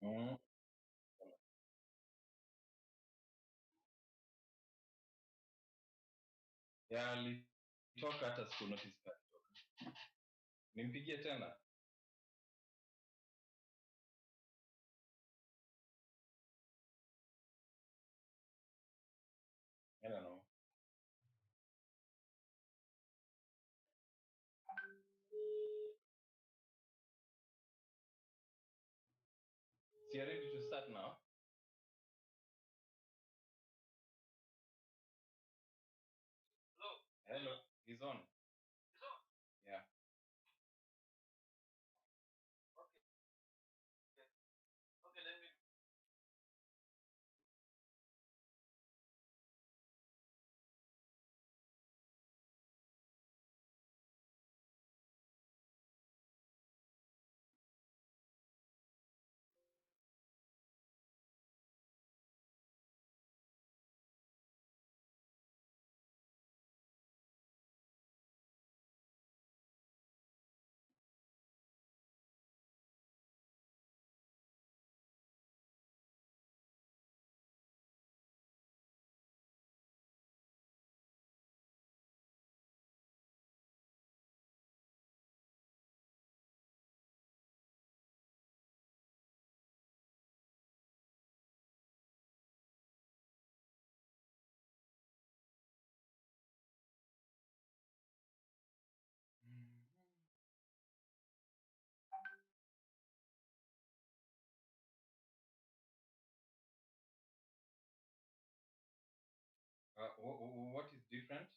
Mm. Ya alitoka hata siku notice card toka. Nimpigie tena. I don't know. So you're ready to start now? Hello. Hello. He's on. He's on? Yeah. Okay. Okay, let me. What is different?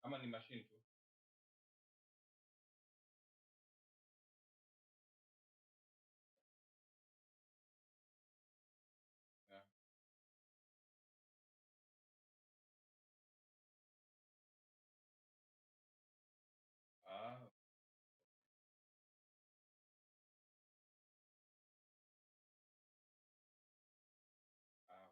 Ama ni machine tu. Yeah. Ah, ah.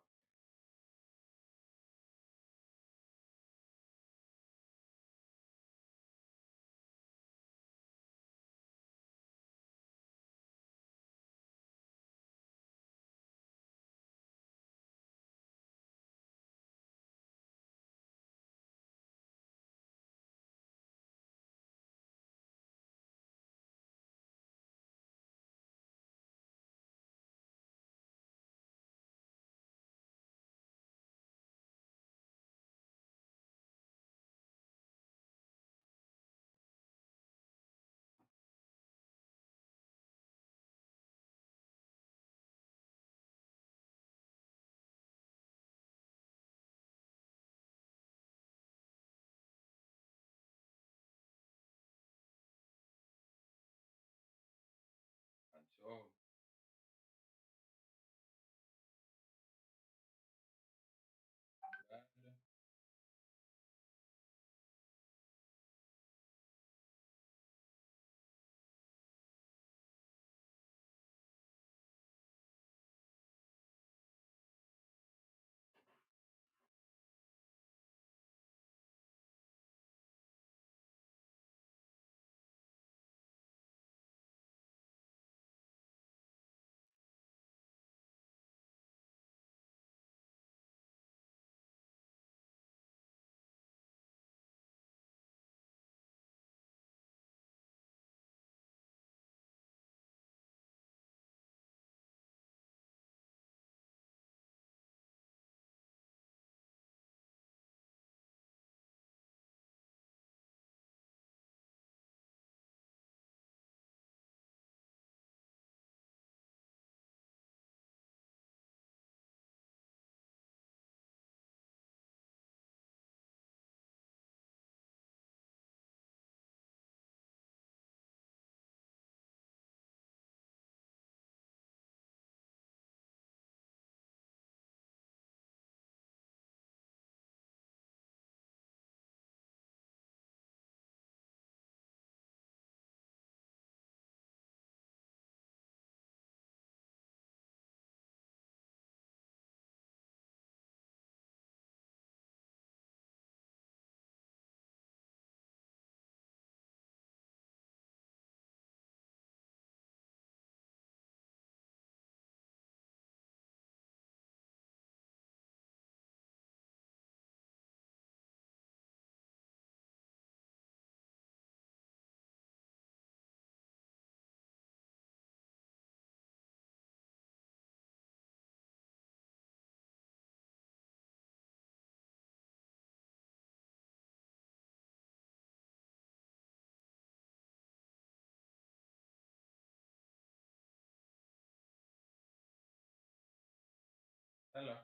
Hello.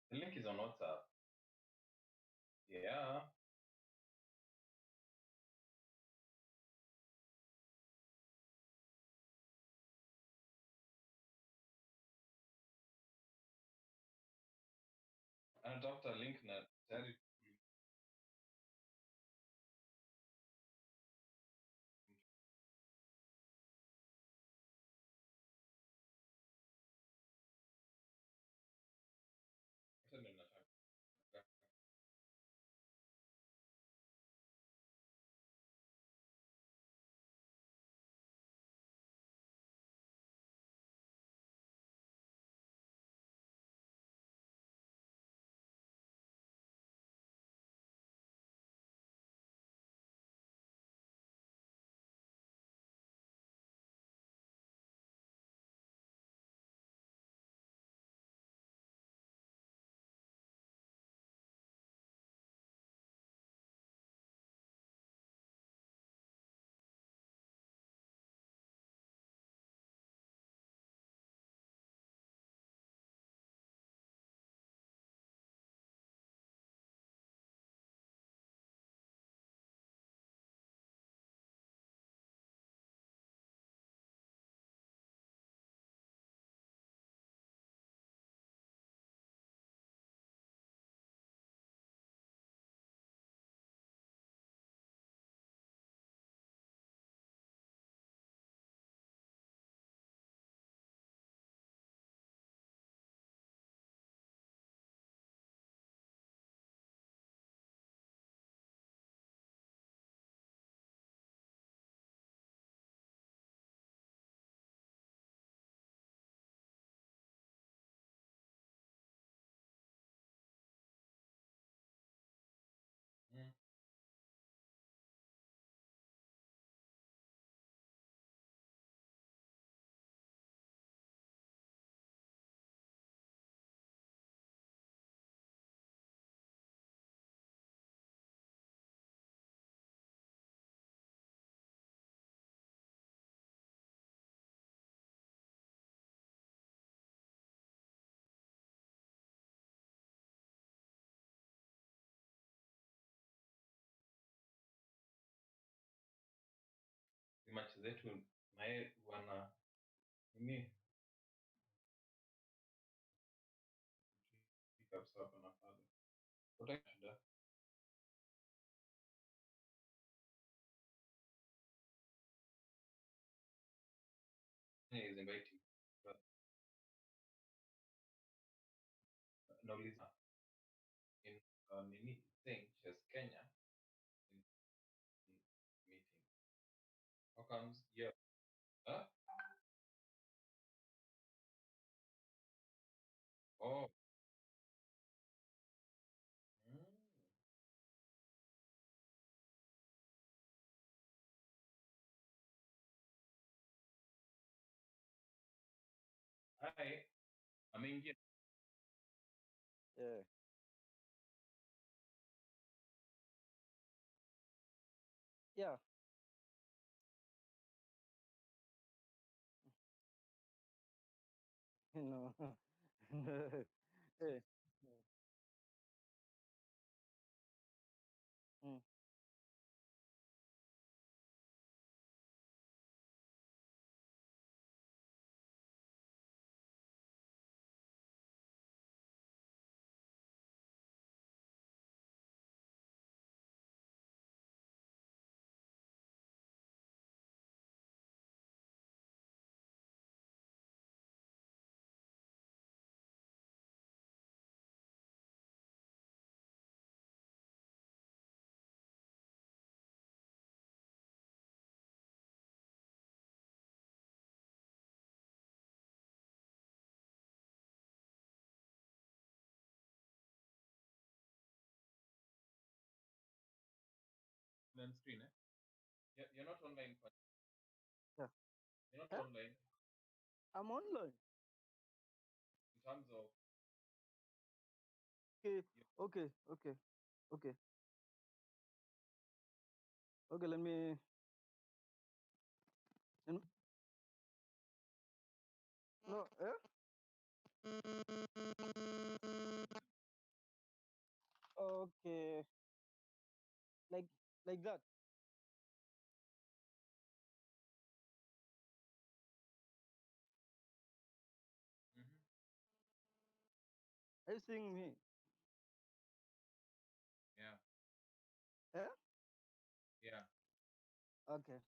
The link is on WhatsApp. Yeah. Anatafuta link na tayari ndio nataka. Mm. Match zetu naye wana nini kabisa hapa na pale. Utaki shida. Is inviting. Nauliza in nini thing she's Kenya in meeting. How comes yeah? Huh? Oh. Mm. Hi. Ameingia. Yeah. Yeah. No. Hey. Mm. On screen, eh? You're not online. Yeah. You're not Huh? online I'm online. in terms of Okay. your, Okay. Okay. Okay. Okay. Let me. No. Yeah. Okay. Like that. Mm-hmm. Are you seeing me? Yeah. Yeah? Yeah. Okay.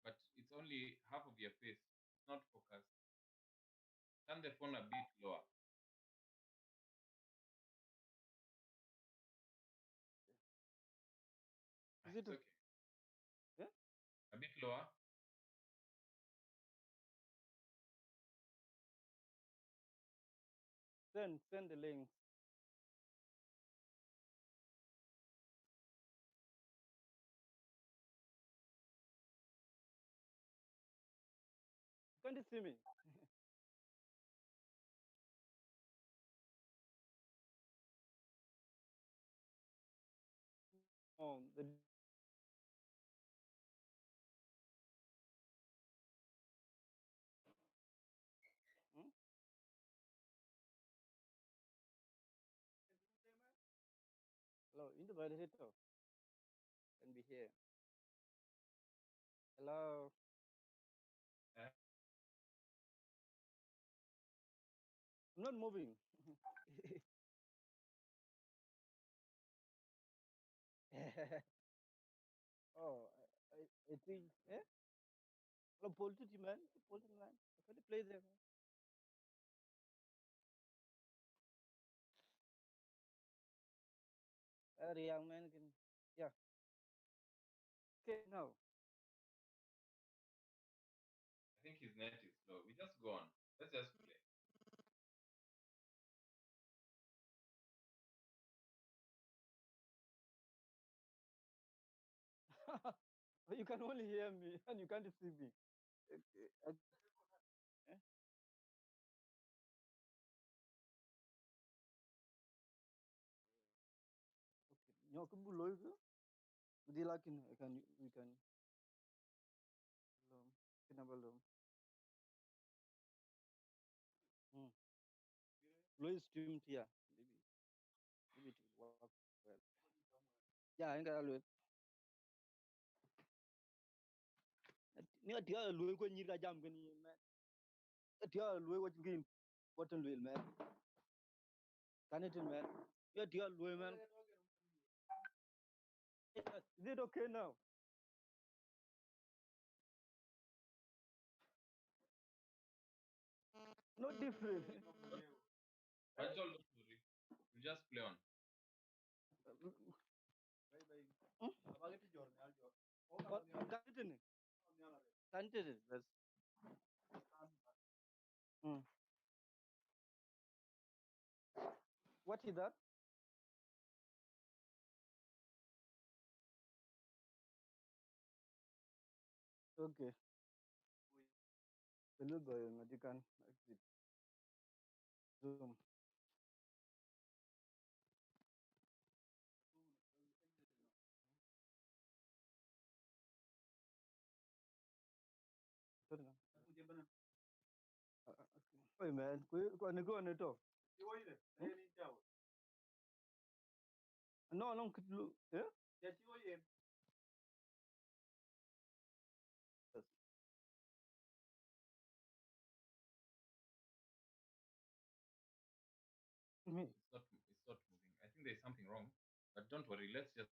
But it's only half of your face. It's not focused. Turn the phone a bit lower. Is It's it okay. yeah? A bit lower. Send the links. Can't you see me? Oh, hmm? Hello, in the validator. Can be here. Hello. Uh, I'm not moving. Oh, I think. Eh? Hello, politician man. Politician man. I can't play there. Man. Young man can. Yeah. Okay, now. I think his net is low. We just go on. Let's just play. You can only hear me and you can't see me. Okay. Eh? Okay. No, can below you. Would you like in? I can. We can. Can have a look. Low streamed here. Maybe it will work well. Yeah, I got a ni atia loy ko nyir ka jam gani man atia loy what game button loy man can it man you atia loy man yes is it okay now no different Panchol, don't worry. We just play on. Can it that's what is that okay the logo you can exit zoom sorry na okay man ko ni go ne to no no kitlu eh yes me It's not moving. I think there's something wrong. But don't worry. Let's just.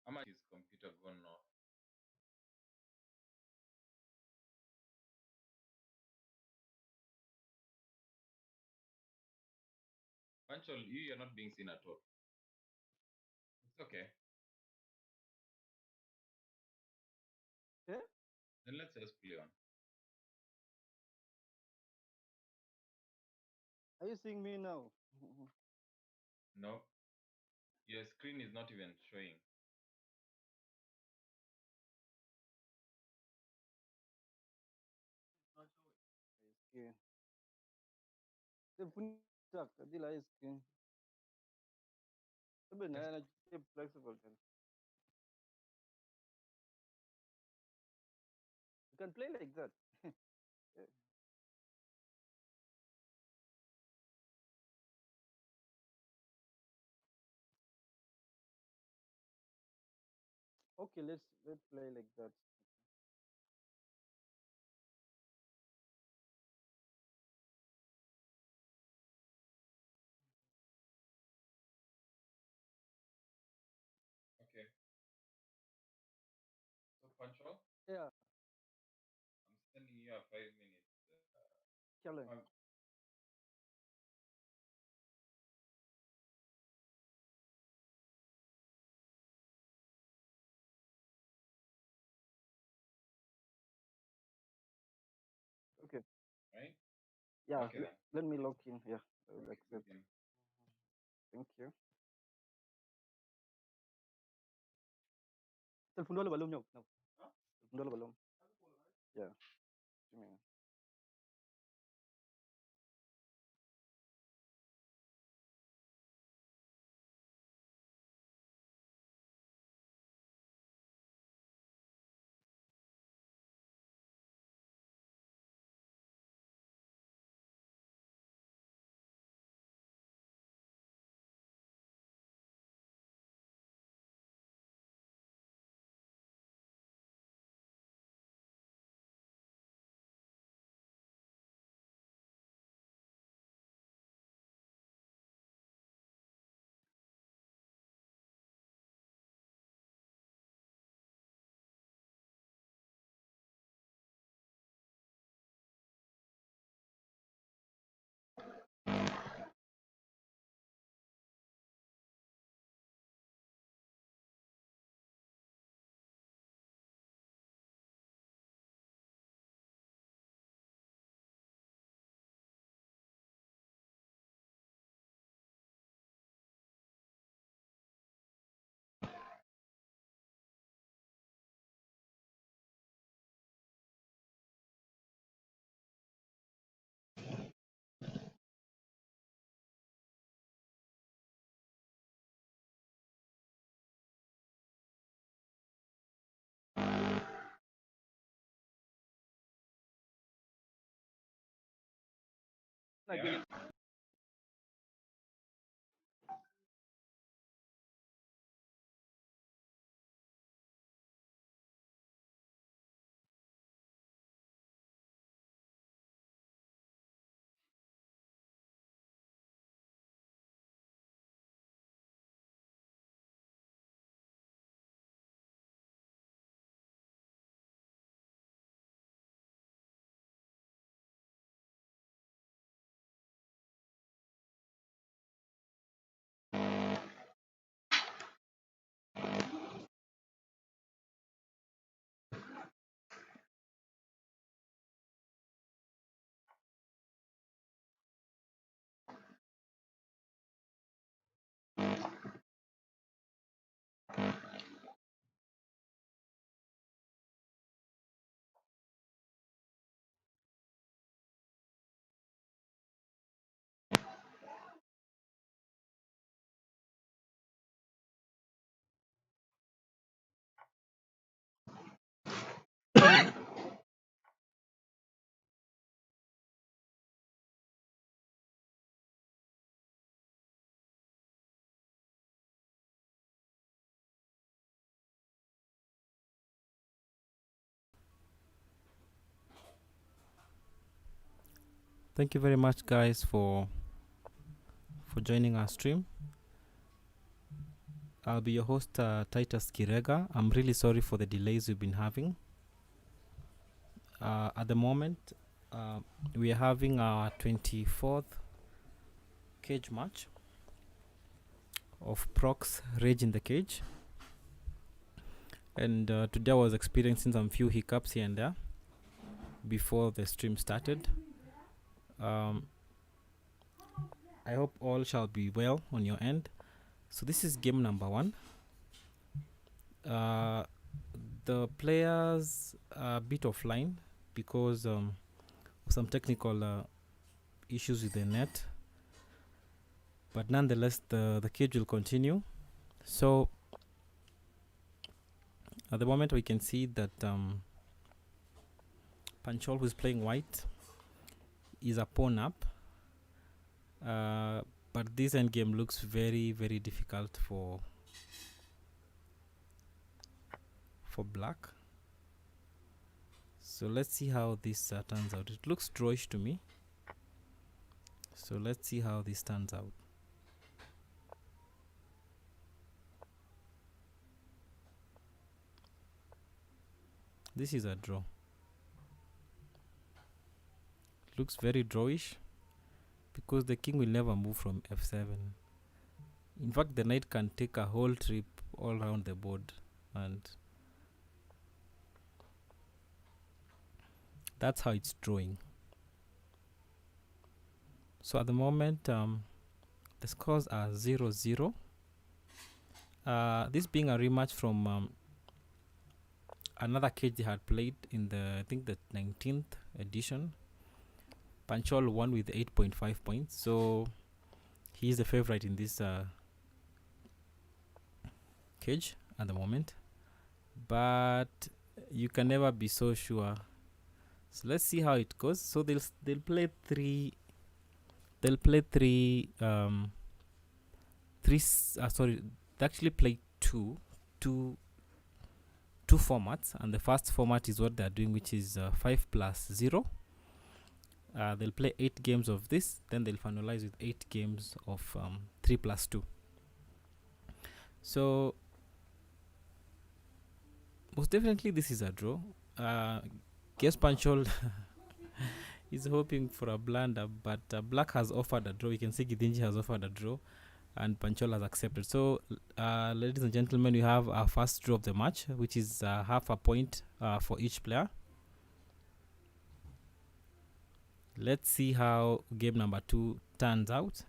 How much is computer gone now? Panchol, you're not being seen at all. It's okay. yeah Then let's just play on. are you seeing me now No, your screen is not even showing. screen. The phone stuck. The light screen. But Yes. now it's flexible. Then you can play like that. Yeah. Okay, let's play like that. Okay. So Panchol, Yeah, I'm sending you a 5 minute. challenge. Um, Okay. right? Yeah, Okay then. let me log in. Yeah, I will Okay, accept. begin. Thank you. Telepon dulu belum nyok. No. Huh? Telepon dulu belum. Yeah. Streaming. Yeah. Again. Thank you very much, guys, for joining our stream. I'll be your host, Titus Kirega. I'm really sorry for the delays we've been having. At the moment, we are having our 24th cage match of Prox Rage in the Cage. And today I was experiencing some few hiccups here and there before the stream started. I hope all shall be well on your end. So this is game number 1. The players are a bit offline because some technical issues with the net, but nonetheless the cage will continue. So at the moment we can see that Panchol, who is playing white, is a pawn up, but this endgame looks very, very difficult for black. So let's see how this turns out. It looks drawish to me, so let's see how this turns out. This is a draw. Looks very drawish because the king will never move from f7. In fact, the knight can take a whole trip all around the board, and that's how it's drawing. So at the moment the scores are 0-0. This being a rematch from another cage they had played in the, I think, the 19th edition. Panchol won with 8.5 points, so he is the favorite in this cage at the moment, but you can never be so sure. So let's see how it goes. So they'll play three sorry, they actually play two formats, and the first format is what they're doing, which is 5+0. They'll play 8 games of this, then they'll finalize with 8 games of 3+2. So most definitely this is a draw. Guess Panchol is hoping for a blunder, but black has offered a draw. You can see Githinji has offered a draw, and Panchol has accepted. So ladies and gentlemen, we have our first draw of the match, which is half a point for each player. Let's see how game number 2 turns out.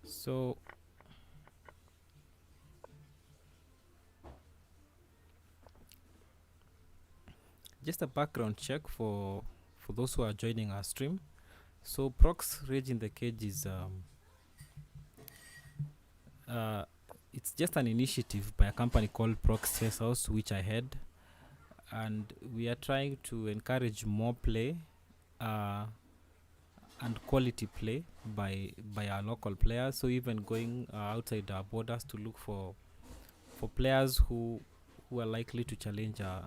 So just a background check for those who are joining our stream. So Prox Rage in the Cage is it's just an initiative by a company called Prox Chess House, which I head, and we are trying to encourage more play and quality play by our local players. So even going outside our borders to look for players who are likely to challenge our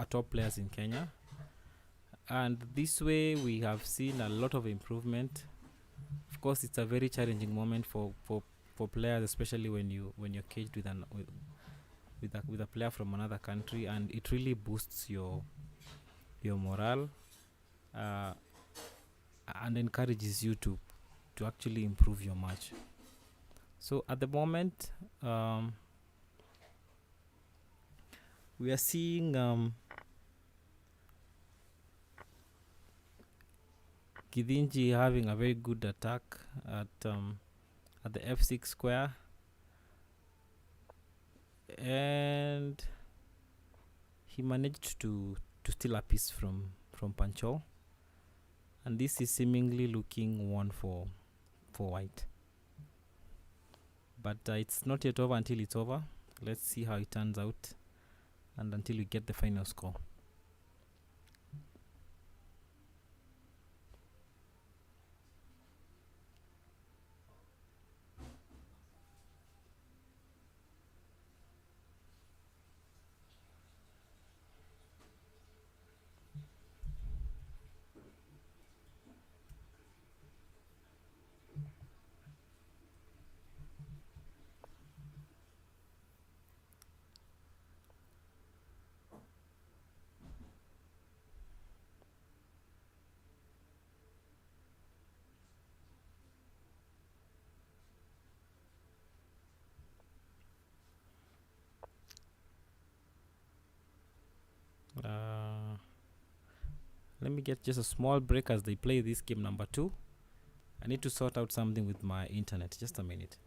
top players in Kenya. And this way we have seen a lot of improvement. Of course, it's a very challenging moment for players, especially when you're caged with a player from another country, and it really boosts your morale and encourages you to actually improve your match. So at the moment we are seeing Githinji having a very good attack at the f6 square, and he managed to steal a piece from Panchol, and this is seemingly looking one for white, but it's not yet over until it's over. Let's see how it turns out, and until we get the final score. Let me get just a small break as they play this game number 2. I need to sort out something with my internet. Just a minute.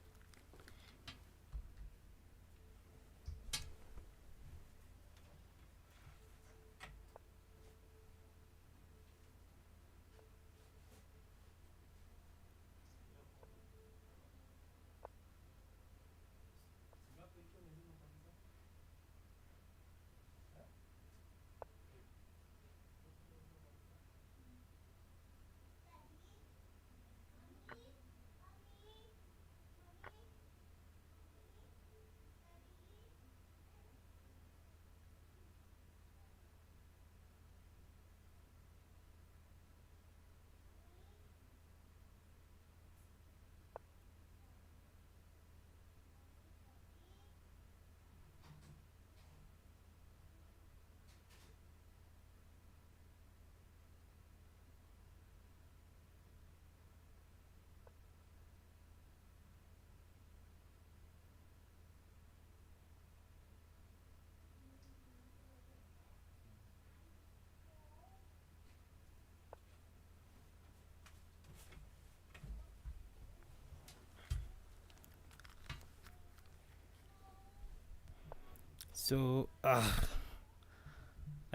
So I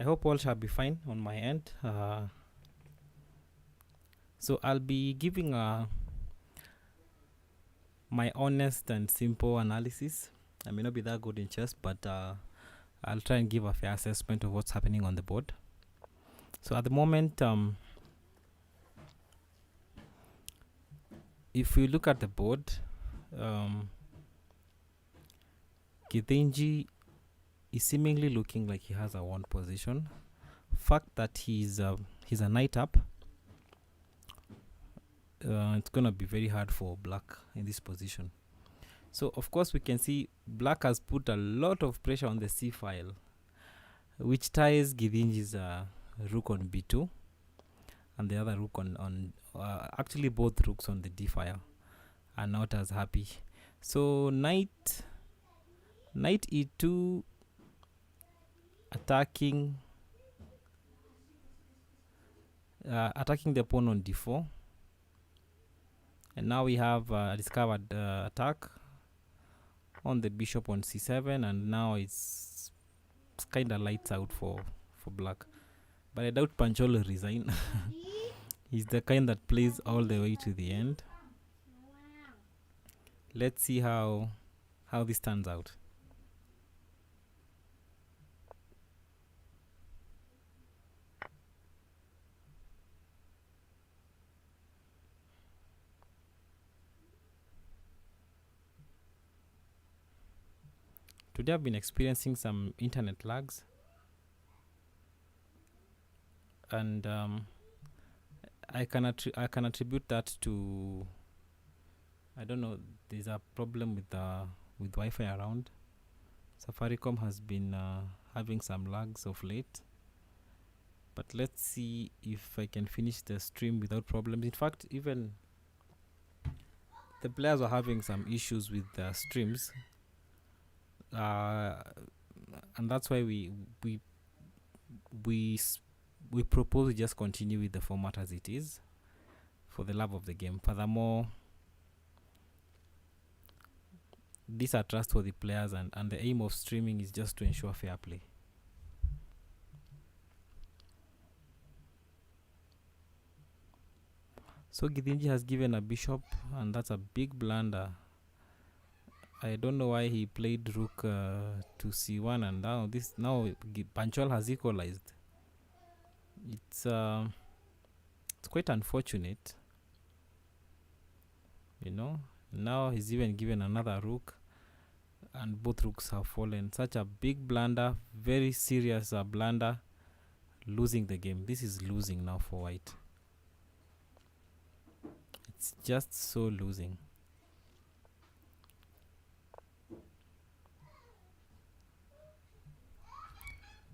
hope all shall be fine on my end. So I'll be giving my honest and simple analysis. I may not be that good in chess, but I'll try and give a fair assessment of what's happening on the board. So at the moment, if we look at the board, Githinji is seemingly looking like he has a 1 position. Fact that he's a knight up, it's gonna be very hard for black in this position. So of course we can see black has put a lot of pressure on the c file, which ties Githinji's rook on b2 and the other rook on actually both rooks on the d file are not as happy. So knight e2 attacking the pawn on d4, and now we have a discovered attack on the bishop on c7, and now it's kind of lights out for black. But I doubt Panchol will resign. He's the kind that plays all the way to the end. Let's see how this turns out. Today I've been experiencing some internet lags, and I can attribute that to, I don't know, there's a problem with Wi-Fi around. Safaricom has been having some lags of late, but let's see if I can finish the stream without problems. In fact, even the players are having some issues with the streams, and that's why we propose we just continue with the format as it is, for the love of the game. Furthermore, these are trustworthy players, and the aim of streaming is just to ensure fair play. So Githinji has given a bishop, and that's a big blunder. I don't know why he played rook to c1, and now Panchol has equalized. It's quite unfortunate, you know. Now he's even given another rook, and both rooks have fallen. Such a big blunder, very serious blunder, losing the game. This is losing now for white. It's just so losing.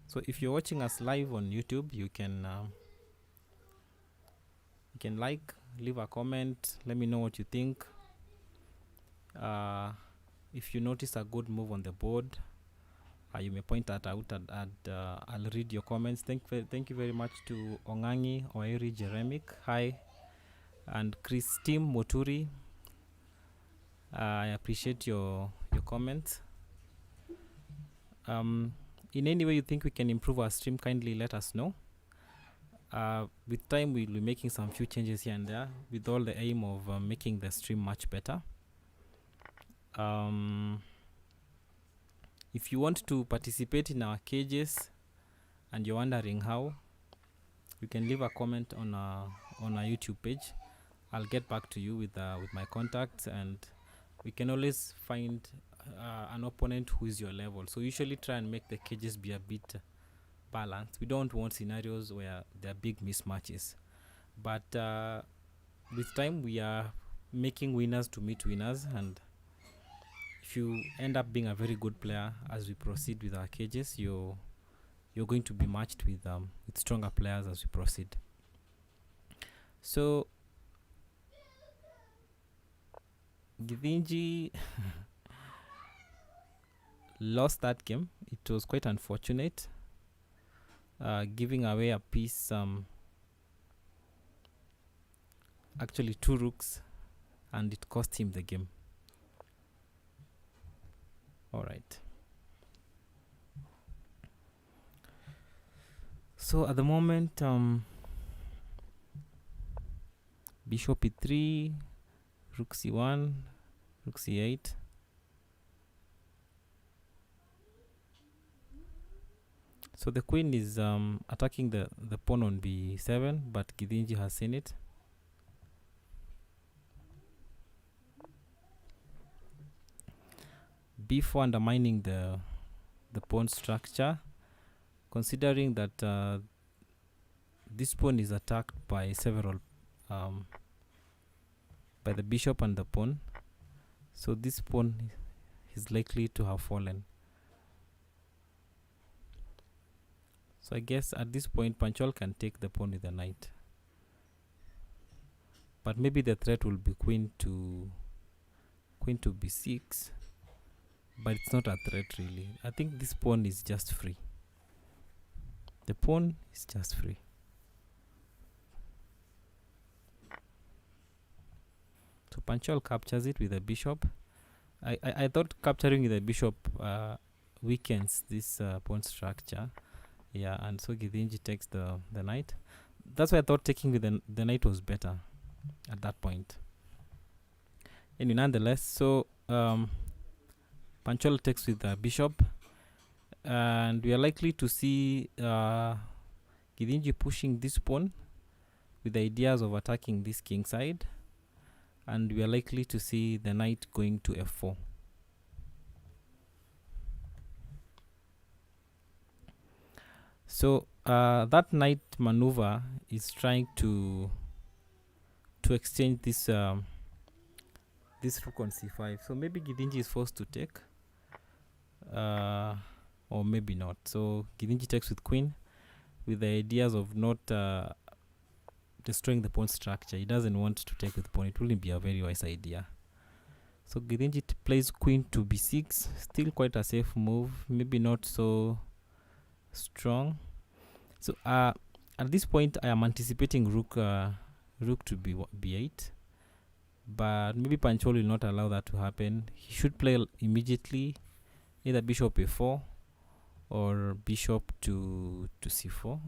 So if you're watching us live on YouTube, you can like, leave a comment, let me know what you think. If you notice a good move on the board, you may point that out, and I'll read your comments. Thank you very much to Ongangi, Oeri, Jeremic, hi, and Christine Moturi. I appreciate your comments. In any way you think we can improve our stream, kindly let us know. With time we'll be making some few changes here and there, with all the aim of making the stream much better. If you want to participate in our cages and you're wondering how, you can leave a comment on our YouTube page. I'll get back to you with my contacts, and we can always find an opponent who is your level. So usually try and make the cages be a bit balanced. We don't want scenarios where there are big mismatches, but with time we are making winners to meet winners, and if you end up being a very good player as we proceed with our cages, you're going to be matched with stronger players as we proceed. So Githinji lost that game. It was quite unfortunate, giving away a piece, actually 2 rooks, and it cost him the game. All right. So at the moment, bishop e3, rook c1, rook c8. So the queen is attacking the pawn on b7, but Githinji has seen it. b4 undermining the pawn structure, considering that this pawn is attacked by several by the bishop and the pawn, so this pawn is likely to have fallen. So I guess at this point Panchol can take the pawn with the knight, but maybe the threat will be queen to b6, but it's not a threat really. I think this pawn is just free. The pawn is just free. So Panchol captures it with a bishop. I thought capturing with a bishop weakens this pawn structure. Yeah, and so Githinji takes the knight. That's why I thought taking with the knight was better at that point. And nonetheless, so Panchol takes with the bishop, and we are likely to see Githinji pushing this pawn with the ideas of attacking this king side, and we are likely to see the knight going to f4. So that knight maneuver is trying to exchange this this rook on c5. So maybe Githinji is forced to take, or maybe not. So Githinji takes with queen, with the ideas of not destroying the pawn structure. He doesn't want to take with pawn. It wouldn't be a very wise idea. So Githinji plays queen to b6. Still quite a safe move, maybe not so strong. So at this point I am anticipating rook to b8, but maybe Panchol will not allow that to happen. He should play immediately either bishop a4 or bishop to c4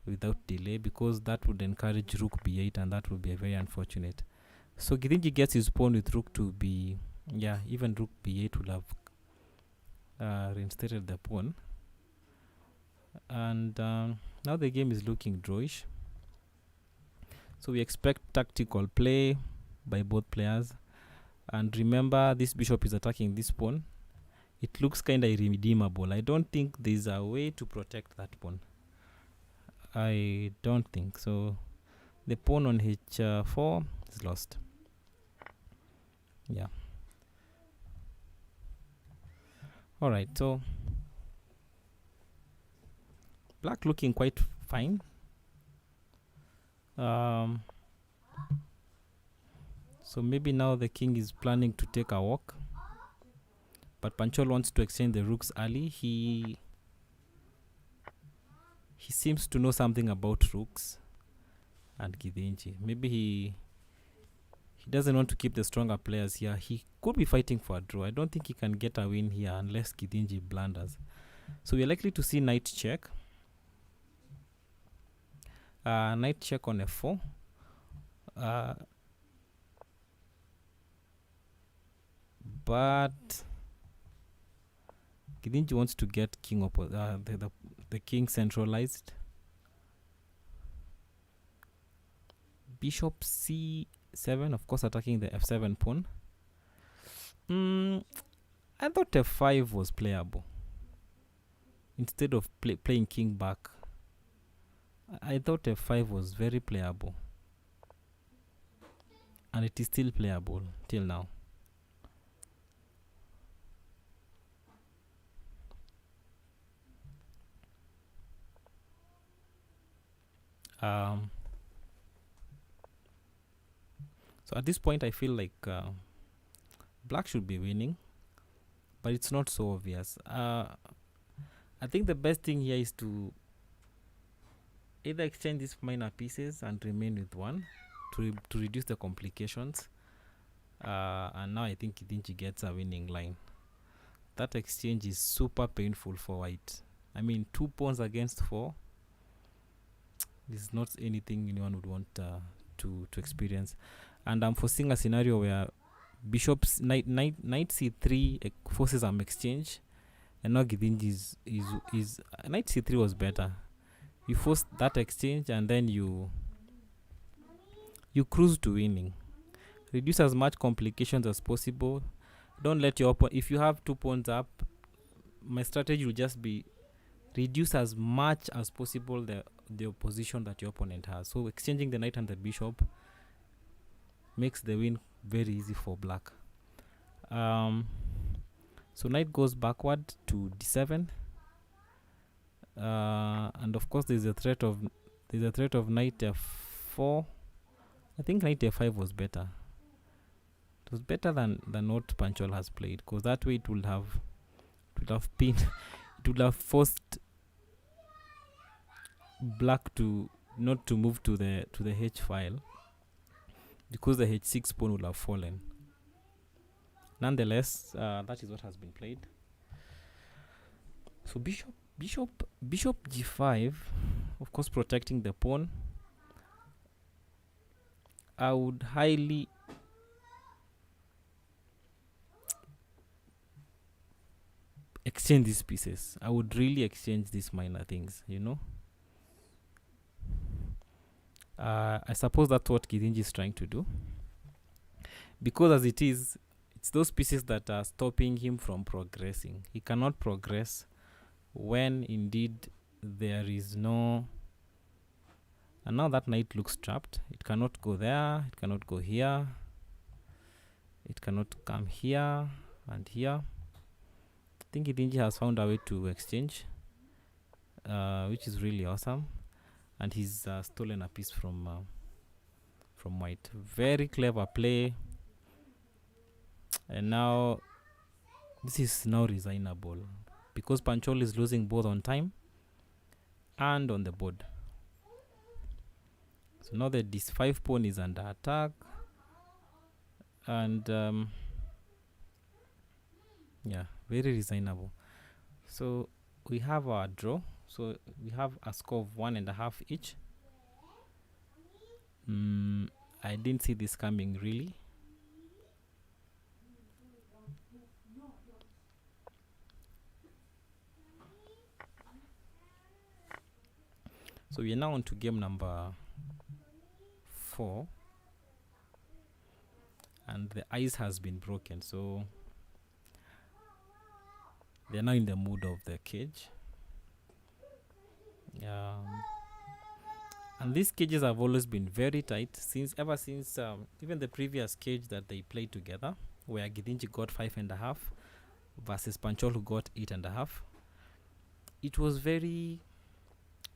without delay, because that would encourage rook b8, and that would be very unfortunate. So Githinji gets his pawn with rook to b. Yeah, even rook b8 would have reinstated the pawn. And now the game is looking drawish. So we expect tactical play by both players. And remember, this bishop is attacking this pawn. It looks kind of irredeemable. I don't think there's a way to protect that pawn. I don't think so. The pawn on h4 is lost. Yeah. All right, so black looking quite fine. So maybe now the king is planning to take a walk but Panchol wants to exchange the rooks early. He seems to know something about rooks and Githinji. Maybe he doesn't want to keep the stronger players here. He could be fighting for a draw. I don't think he can get a win here unless Githinji blunders. So we're likely to see knight check. Knight check on f4. But Githinji wants to get king the king centralized. Bishop c7, of course, attacking the f7 pawn. I thought f5 was playable instead of playing king back. I thought f5 was very playable, and it is still playable till now. So at this point I feel like black should be winning, but it's not so obvious. I think the best thing here is to either exchange these minor pieces and remain with one to reduce the complications. And now I think Githinji gets a winning line. That exchange is super painful for white. I mean, 2 pawns against 4. This is not anything anyone would want to experience. And I'm foreseeing a scenario where bishop's knight c3 forces some exchange, and now Githinji is knight c3 was better. You force that exchange and then you cruise to winning. Reduce as much complications as possible. Don't let your opponent, if you have 2 pawns up, my strategy will just be reduce as much as possible the opposition that your opponent has. So exchanging the knight and the bishop makes the win very easy for black. So knight goes backward to d7, and of course there's a threat of knight f4. I think knight f5 was better. It was better than what Panchol has played, because that way it would have forced black to not to move to the h file, because the h6 pawn would have fallen. Nonetheless, that is what has been played. So bishop g5, of course, protecting the pawn. I would highly exchange these pieces. I would really exchange these minor things, you know. I suppose that's what Githinji is trying to do, because as it is, it's those pieces that are stopping him from progressing. He cannot progress when indeed there is no. And now that knight looks trapped. It cannot go there, it cannot go here, it cannot come here and here. I think Githinji has found a way to exchange, which is really awesome. And he's stolen a piece from white. Very clever play. And now this is now resignable, because Panchol is losing both on time and on the board. So now the d5 pawn is under attack, and yeah, very resignable. So we have our draw. So we have a score of 1.5 each. I didn't see this coming, really. So we are now on to game number 4, and the ice has been broken. So they are now in the mood of the cage. And these cages have always been very tight ever since even the previous cage that they played together, where Githinji got 5.5 versus Panchol, who got 8.5. It was very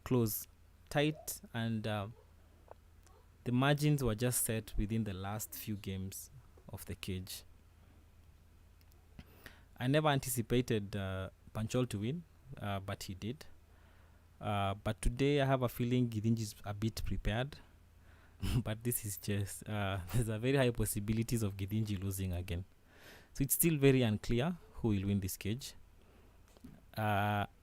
close, tight, and the margins were just set within the last few games of the cage. I never anticipated Panchol to win, but he did. But today I have a feeling Githinji is a bit prepared. But this is just there's a very high possibilities of Githinji losing again. So it's still very unclear who will win this cage. But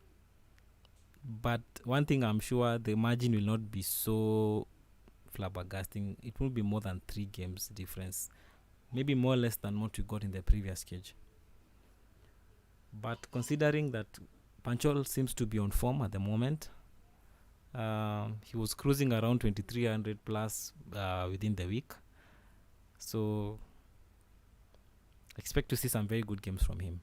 one thing I'm sure, the margin will not be so flabbergasting. It will be more than 3 games difference, maybe more or less than what we got in the previous cage. But considering that Panchol seems to be on form at the moment, he was cruising around 2300 plus within the week, so expect to see some very good games from him.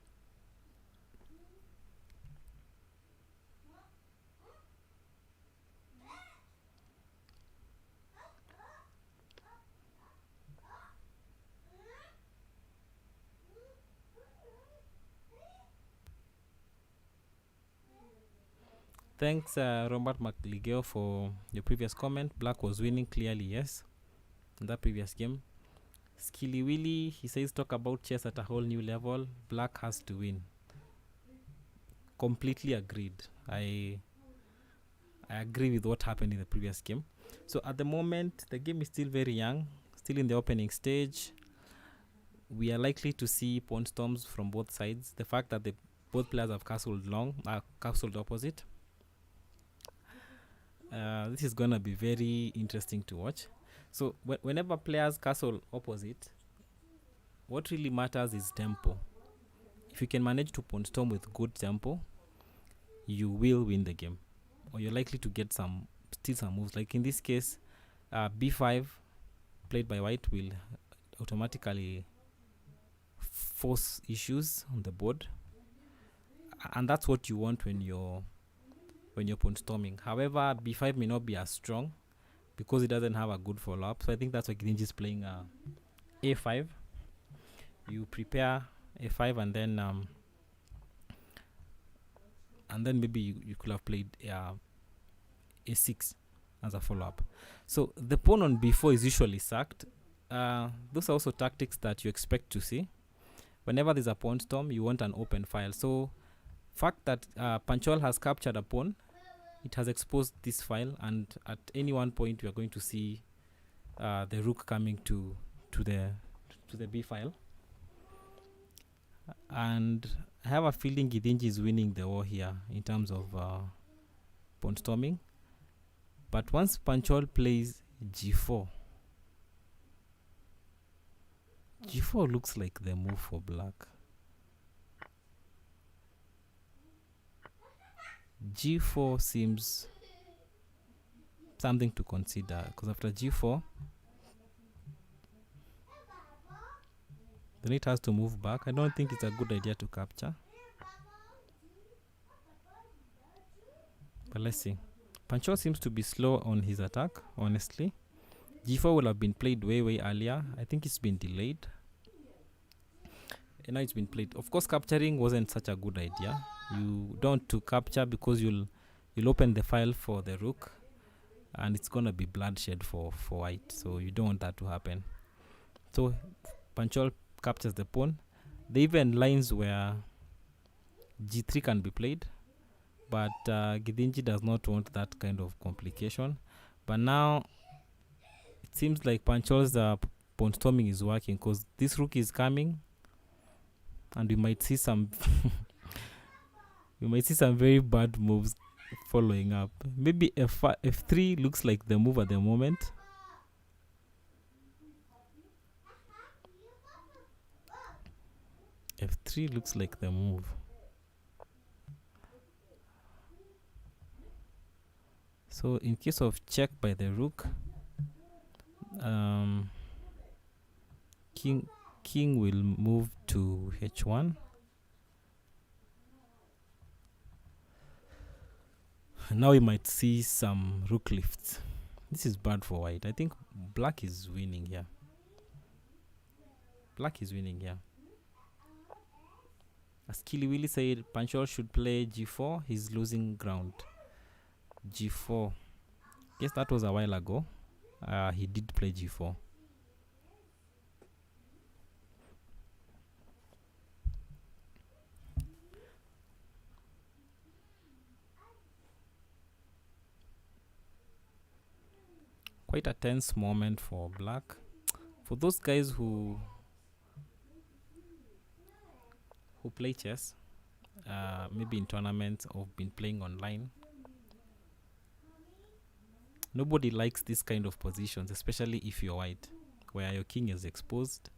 Thanks, Robert McLigeo, for your previous comment. Black was winning clearly, yes, in that previous game. Skilly Willy, he says, talk about chess at a whole new level. Black has to win. Completely agreed. I agree with what happened in the previous game. So at the moment, the game is still very young, still in the opening stage. We are likely to see pawn storms from both sides. The fact that both players have castled opposite. This is gonna be very interesting to watch. So whenever players castle opposite, what really matters is tempo. If you can manage to pawn storm with good tempo, you will win the game, or you're likely to get some moves. Like in this case, b5 played by white will automatically force issues on the board, and that's what you want when you're pawn storming. However, b5 may not be as strong because it doesn't have a good follow-up. So I think that's why Githinji is playing a5. You prepare a5, and then maybe you could have played a6 as a follow-up. So the pawn on b4 is usually sacked. Those are also tactics that you expect to see. Whenever there's a pawn storm, you want an open file. So fact that Panchol has captured a pawn, it has exposed this file, and at any one point we are going to see the rook coming to the b file. And I have a feeling Githinji is winning the war here in terms of pawn storming. But once Panchol plays g4, g4 looks like the move for black. G4 seems something to consider, because after g4, the knight has to move back. I don't think it's a good idea to capture. But let's see. Panchol seems to be slow on his attack, honestly. g4 would have been played way earlier. I think it's been delayed. And now it's been played. Of course, capturing wasn't such a good idea. You don't want to capture because you'll open the file for the rook, and it's gonna be bloodshed for white. So you don't want that to happen. So Panchol captures the pawn. There are even lines where g3 can be played, but Githinji does not want that kind of complication. But now it seems like Panchol's pawn storming is working, because this rook is coming, and we might see some very bad moves following up. Maybe f3 looks like the move at the moment. f3 looks like the move. So in case of check by the rook, king will move to h1. Now we might see some rook lifts. This is bad for white. I think black is winning here. As Kiliwili said, Panchol should play g4. He's losing ground. g4. Guess that was a while ago. He did play g4. quite a tense moment for black. For those guys who play chess, maybe in tournaments or been playing online, nobody likes this kind of positions, especially if you're white, where your king is exposed.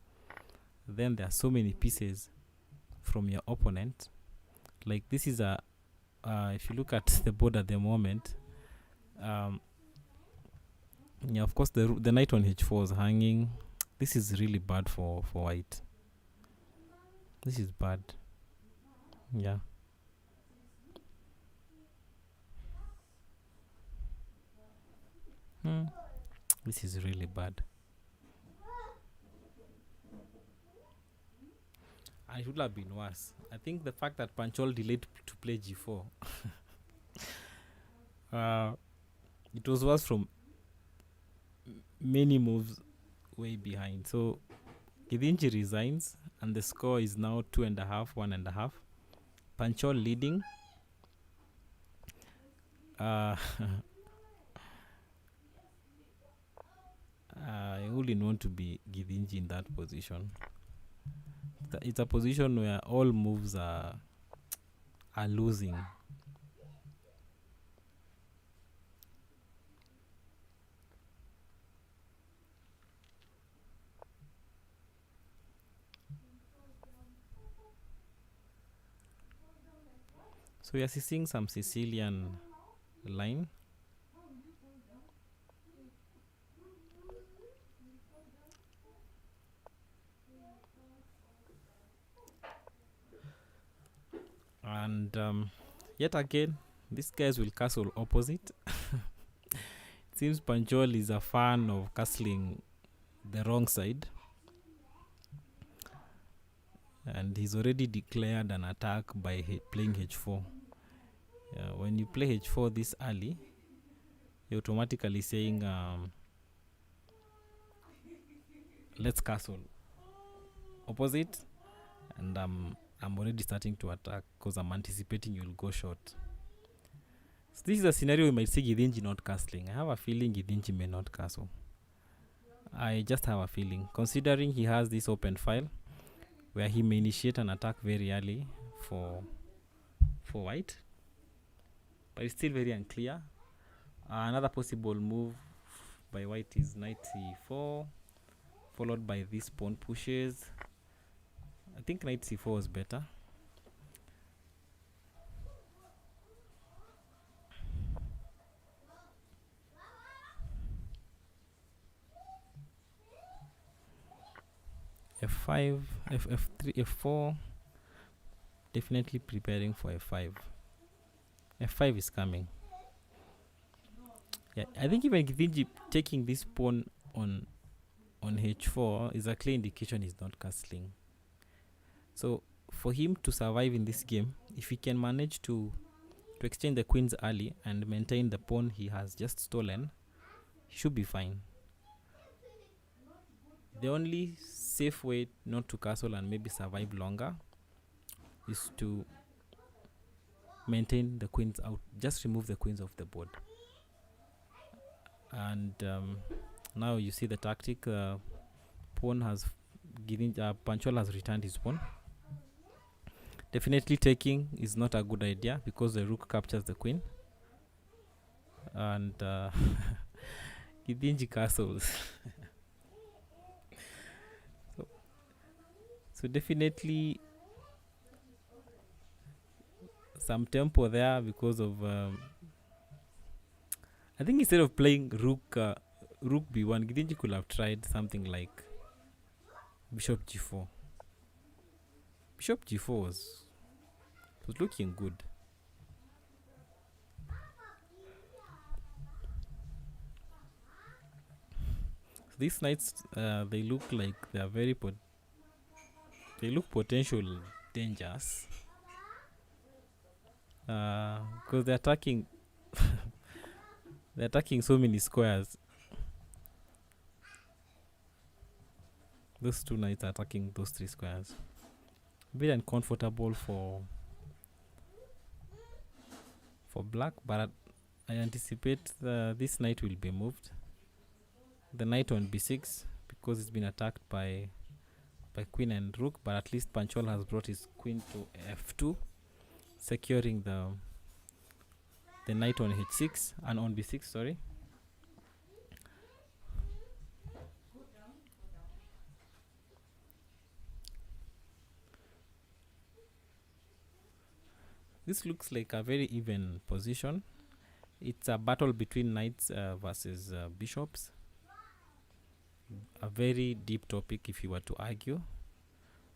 Then there are so many pieces from your opponent. Like this is a if you look at the board at the moment, yeah, of course the knight on h4 is hanging. This is really bad for white. This is bad. Yeah. This is really bad. I should have been worse. I think the fact that Panchol delayed to play g4, it was worse from many moves way behind. So Githinji resigns, and the score is now 2.5, 1.5. Panchol leading. I wouldn't want to be Githinji in that position. It's a position where all moves are losing. So we are seeing some Sicilian line. And yet again, these guys will castle opposite. It seems Panchol is a fan of castling the wrong side, and he's already declared an attack by playing h4. When you play h4 this early, you're automatically saying let's castle opposite, and I'm already starting to attack because I'm anticipating you'll go short. So this is a scenario we might see Githinji not castling. I have a feeling Githinji may not castle. I just have a feeling, considering he has this open file where he may initiate an attack very early for white, but it's still very unclear. Another possible move by white is knight c4, followed by this pawn pushes. I think knight c4 is better. f5, f3, f4. Definitely preparing for f5. f5 is coming. Yeah, I think even Githinji taking this pawn on h4 is a clear indication he's not castling. So for him to survive in this game, if he can manage to exchange the queens early and maintain the pawn he has just stolen, he should be fine. The only safe way not to castle and maybe survive longer is to maintain the queens out. Just remove the queens off the board. And now you see the tactic. Pawn has Panchol has returned his pawn. Definitely taking is not a good idea because the rook captures the queen. And Githinji castles. So definitely some tempo there because of I think instead of playing rook b1, Githinji could have tried something like bishop g4. Bishop g4 was looking good. So these knights, they look like they are very they look potential dangers because they're attacking they're attacking so many squares. Those two knights are attacking those 3 squares. A bit uncomfortable for black, but I anticipate this knight will be moved. the knight on b6 because it's been attacked by queen and rook, but at least Panchol has brought his queen to f2, securing the knight on h6 and on b6, sorry. This looks like a very even position. It's a battle between knights versus bishops. A very deep topic if you were to argue.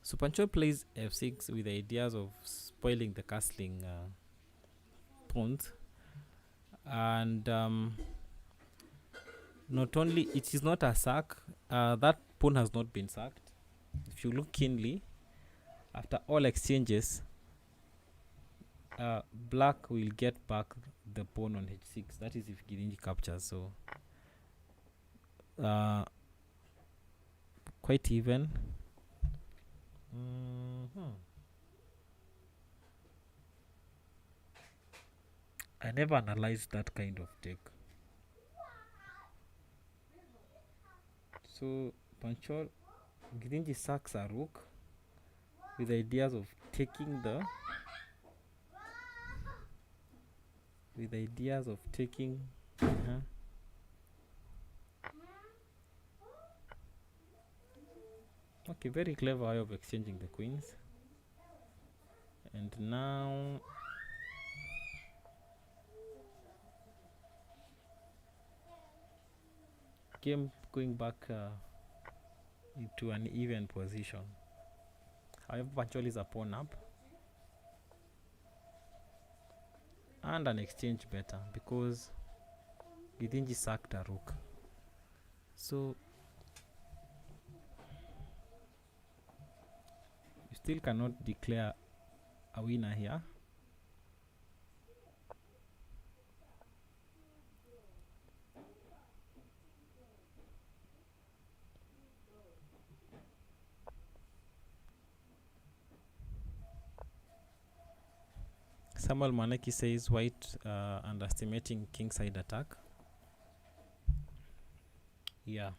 So Panchol plays f6 with ideas of spoiling the castling pawns. And not only it is not a sack, that pawn has not been sacked. If you look keenly, after all exchanges, black will get back the pawn on h6. That is if Githinji captures. So quite even. I never analyzed that kind of take. So Panchol, Githinji sacks a rook with ideas of taking the okay, very clever way of exchanging the queens. And now game going back into an even position. However, Panchol is a pawn up and an exchange better because Githinji sacked a rook. So you still cannot declare a winner here. Samuel Maneki says white underestimating kingside attack. Yeah.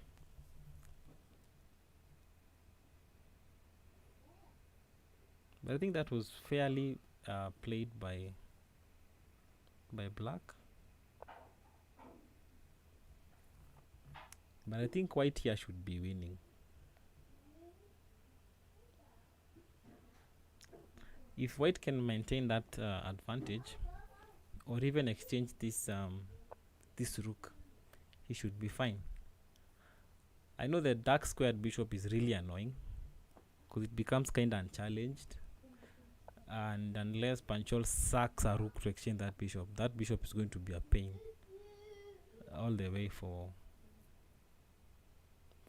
But I think that was fairly played by black. But I think white here should be winning. If white can maintain that advantage, or even exchange this rook, he should be fine. I know the dark squared bishop is really annoying because it becomes kind of unchallenged, and unless Panchol sacks a rook to exchange that bishop is going to be a pain all the way for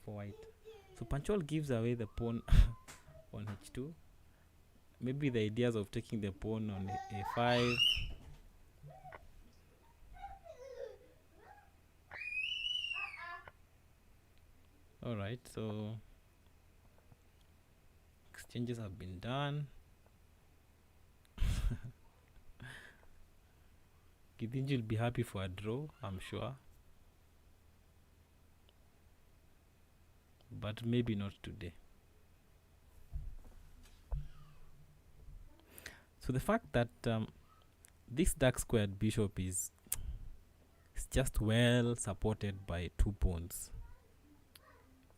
white. So Panchol gives away the pawn on h2. Maybe the ideas of taking the pawn on a5. Alright, so exchanges have been done. Githinji will be happy for a draw, I'm sure. But maybe not today. So the fact that this dark squared bishop is just well supported by two pawns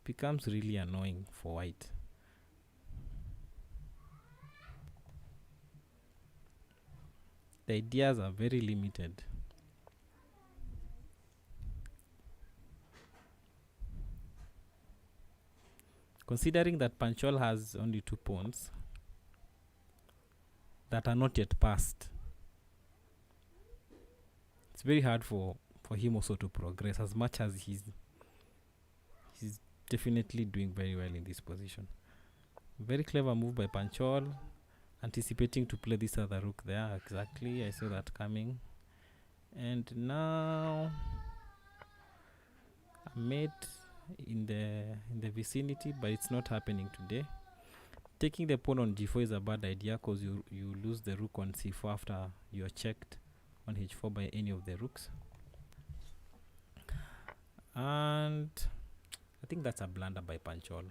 becomes really annoying for white. The ideas are very limited. Considering that Panchol has only two pawns that are not yet passed, it's very hard for him also to progress, as much as he's definitely doing very well in this position. Very clever move by Panchol, anticipating to play this other rook there. Exactly, I saw that coming. And now a mate in the vicinity, but it's not happening today. Taking the pawn on g4 is a bad idea because you lose the rook on c4 after you're checked on h4 by any of the rooks. And think that's a blunder by Panchol.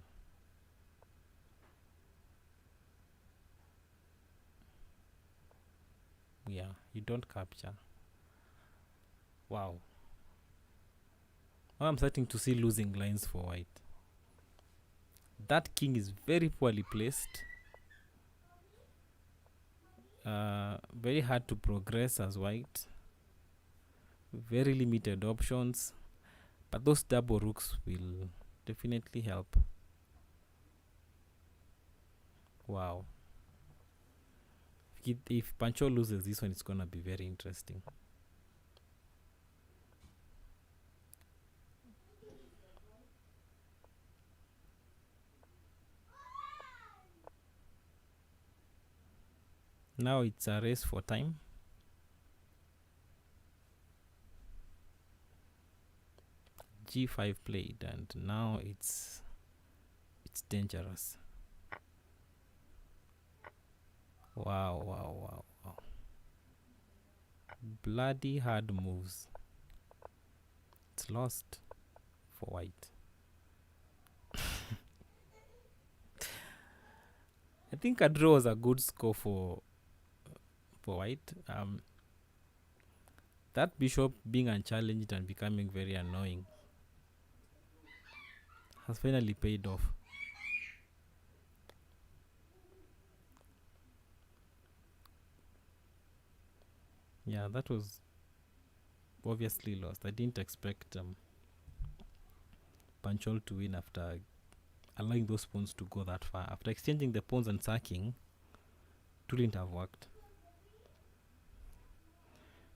Yeah, you don't capture. Wow. Now I'm starting to see losing lines for white. That king is very poorly placed. Very hard to progress as white. Very limited options. But those double rooks will definitely help. Wow. If Panchol loses this one, it's gonna be very interesting. Now it's a race for time. G5 played, and now it's dangerous. Wow. Bloody hard moves. It's lost for white. I think a draw was a good score for white. That bishop being unchallenged and becoming very annoying has finally paid off. Yeah, that was obviously lost. I didn't expect Panchol to win after allowing those pawns to go that far. After exchanging the pawns and sacking, it wouldn't have worked.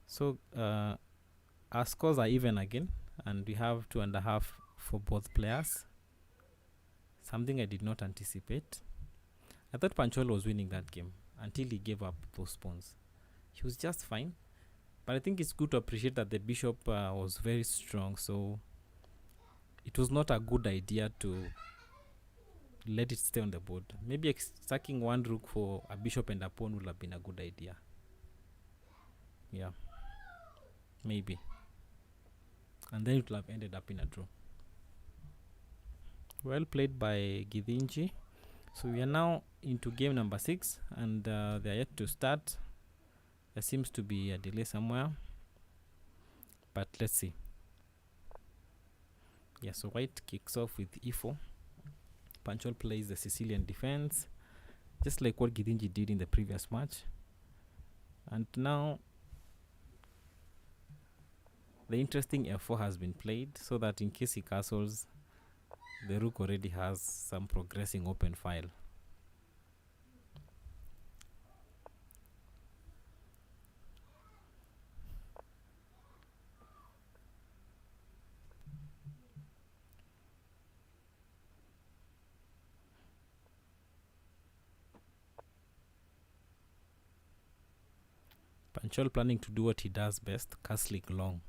So our scores are even again, and we have 2.5 for both players. Something I did not anticipate. I thought Panchol was winning that game until he gave up those pawns. He was just fine, but I think it's good to appreciate that the bishop was very strong, so it was not a good idea to let it stay on the board. Maybe sacking one rook for a bishop and a pawn would have been a good idea. Yeah, maybe. And then it would have ended up in a draw. Well played by Githinji. So we are now into game number 6, and they are yet to start. There seems to be a delay somewhere, but let's see. Yeah, so white kicks off with e4. Panchol plays the Sicilian defense, just like what Githinji did in the previous match. And now the interesting f4 has been played, so that in case he castles, the rook already has some progressing open file. Panchol planning to do what he does best, castling long.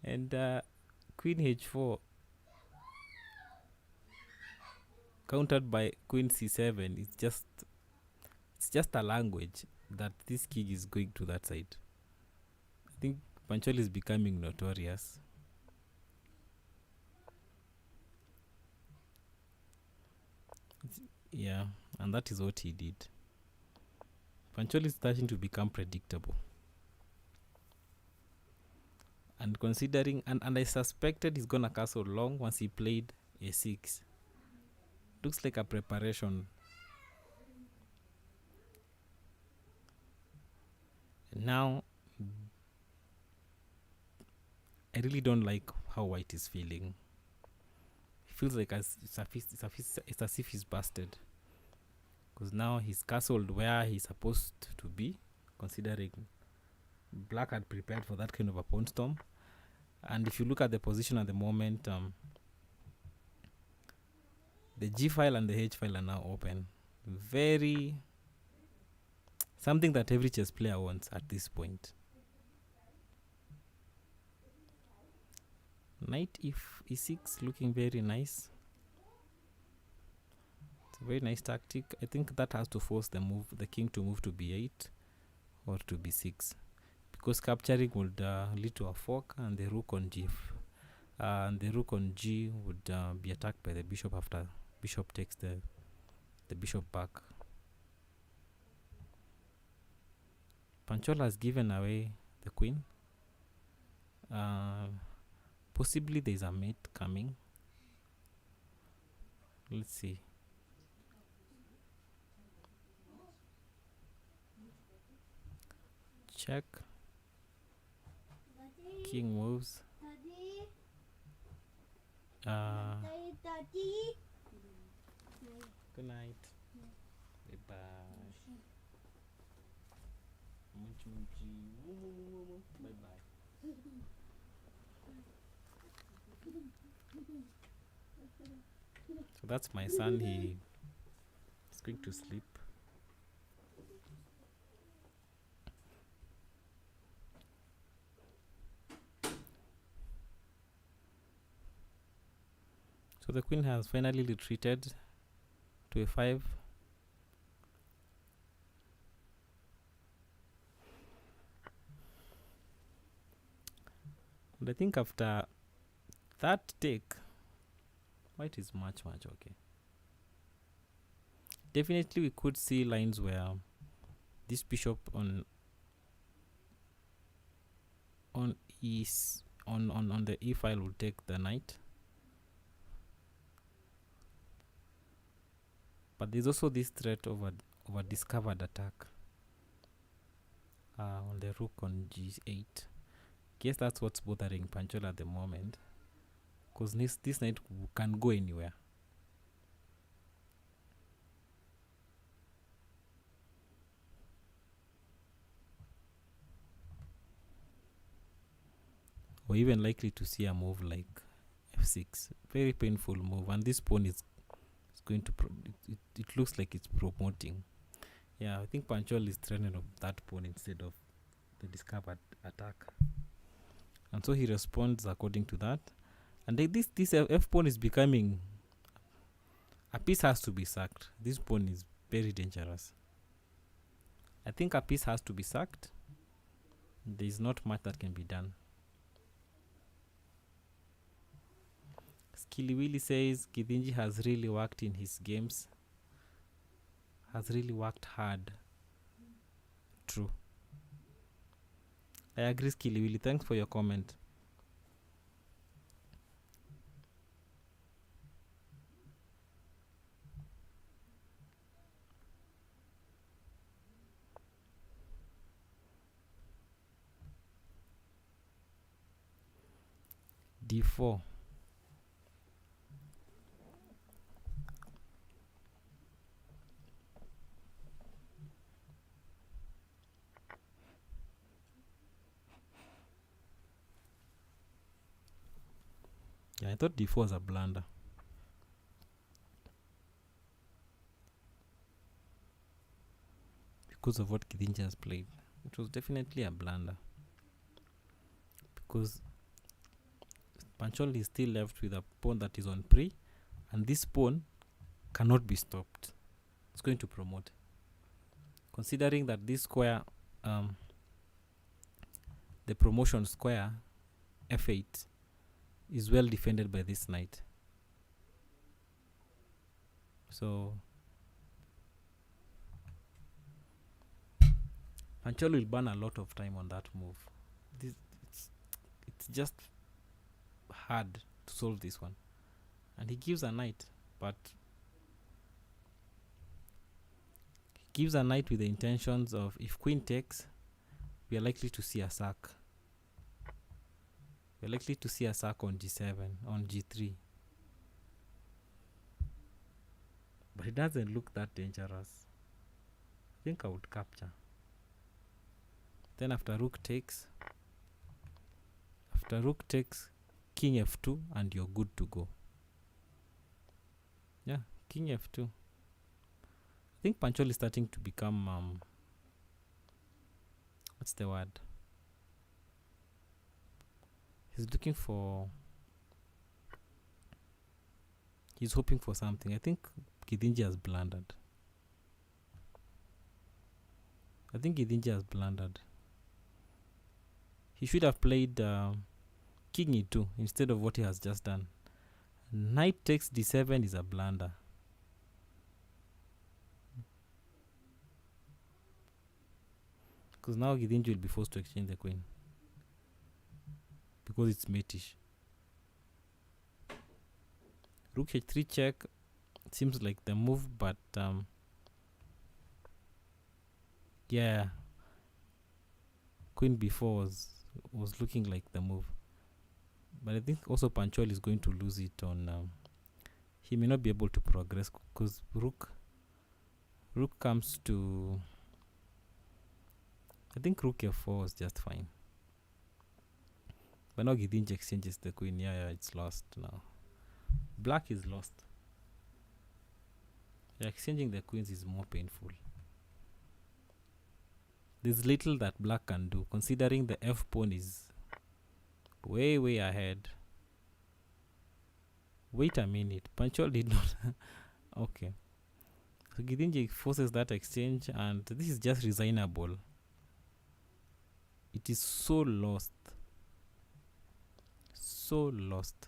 And queen h4 countered by queen c7. It's just a language that this king is going to that side. I think Panchol is becoming notorious. Yeah, and that is what he did. Panchol is starting to become predictable. And considering, and I suspected he's gonna castle long once he played a6. Looks like a preparation. Now, I really don't like how white is feeling. It feels like it's as if he's busted. Because now he's castled where he's supposed to be, considering black had prepared for that kind of a pawn storm. And if you look at the position at the moment, the G file and the H file are now open. Very something that every chess player wants at this point. Knight e6 looking very nice. It's a very nice tactic. I think that has to force the king to move to b8 or to b6, because capturing would lead to a fork and the rook on And the rook on G would be attacked by the bishop after bishop takes the bishop back. Panchol has given away the queen. Possibly there's a mate coming. Let's see. Check. King moves. Good night. Bye bye. Bye bye. So that's my son. He is going to sleep. So the queen has finally retreated to a5. And I think after that take, white is much okay. Definitely we could see lines where this bishop on the e file will take the knight. But there's also this threat of a discovered attack on the rook on g8. Guess that's what's bothering Panchol at the moment, because this knight can go anywhere. Or even likely to see a move like f6. Very painful move, and this pawn is going to it looks like it's promoting. Yeah, I think Panchol is threatening of that pawn instead of the discovered attack, and so he responds according to that. And this f pawn is becoming a piece has to be sacked. This pawn is very dangerous. I think a piece has to be sacked. There is not much that can be done. Skilly Willy says Githinji has really worked in his games. Has really worked hard. True. I agree, Skilly Willy. Thanks for your comment. d4. Yeah, I thought d4 was a blunder. Because of what Githinji has played. It was definitely a blunder. Because Panchol is still left with a pawn that is on pre, and this pawn cannot be stopped. It's going to promote. Considering that this square, the promotion square, f8, is well defended by this knight. So Panchol will burn a lot of time on that move. It's just hard to solve this one. And he gives a knight, but he gives a knight with the intentions of, if queen takes, we are likely to see a sack. We're likely to see a sack on g7, on g3. But it doesn't look that dangerous. I think I would capture. Then after rook takes, king f2, and you're good to go. Yeah, king f2. I think Panchol is starting to become what's the word? He's looking for, he's hoping for something. I think Githinji has blundered. He should have played king e2 instead of what he has just done. Knight takes d7 is a blunder. Because now Githinji will be forced to exchange the queen. Because it's matish. Rook h3 check seems like the move, but yeah, queen b4 was looking like the move. But I think also Panchol is going to lose it on he may not be able to progress because rook comes to, I think rook f4 was just fine. But now Githinji exchanges the queen. Yeah, it's lost now. Black is lost. Yeah, exchanging the queens is more painful. There's little that black can do, considering the f pawn is way ahead. Wait a minute, Panchol did not. Okay. So Githinji forces that exchange, and this is just resignable. It is so lost. So lost.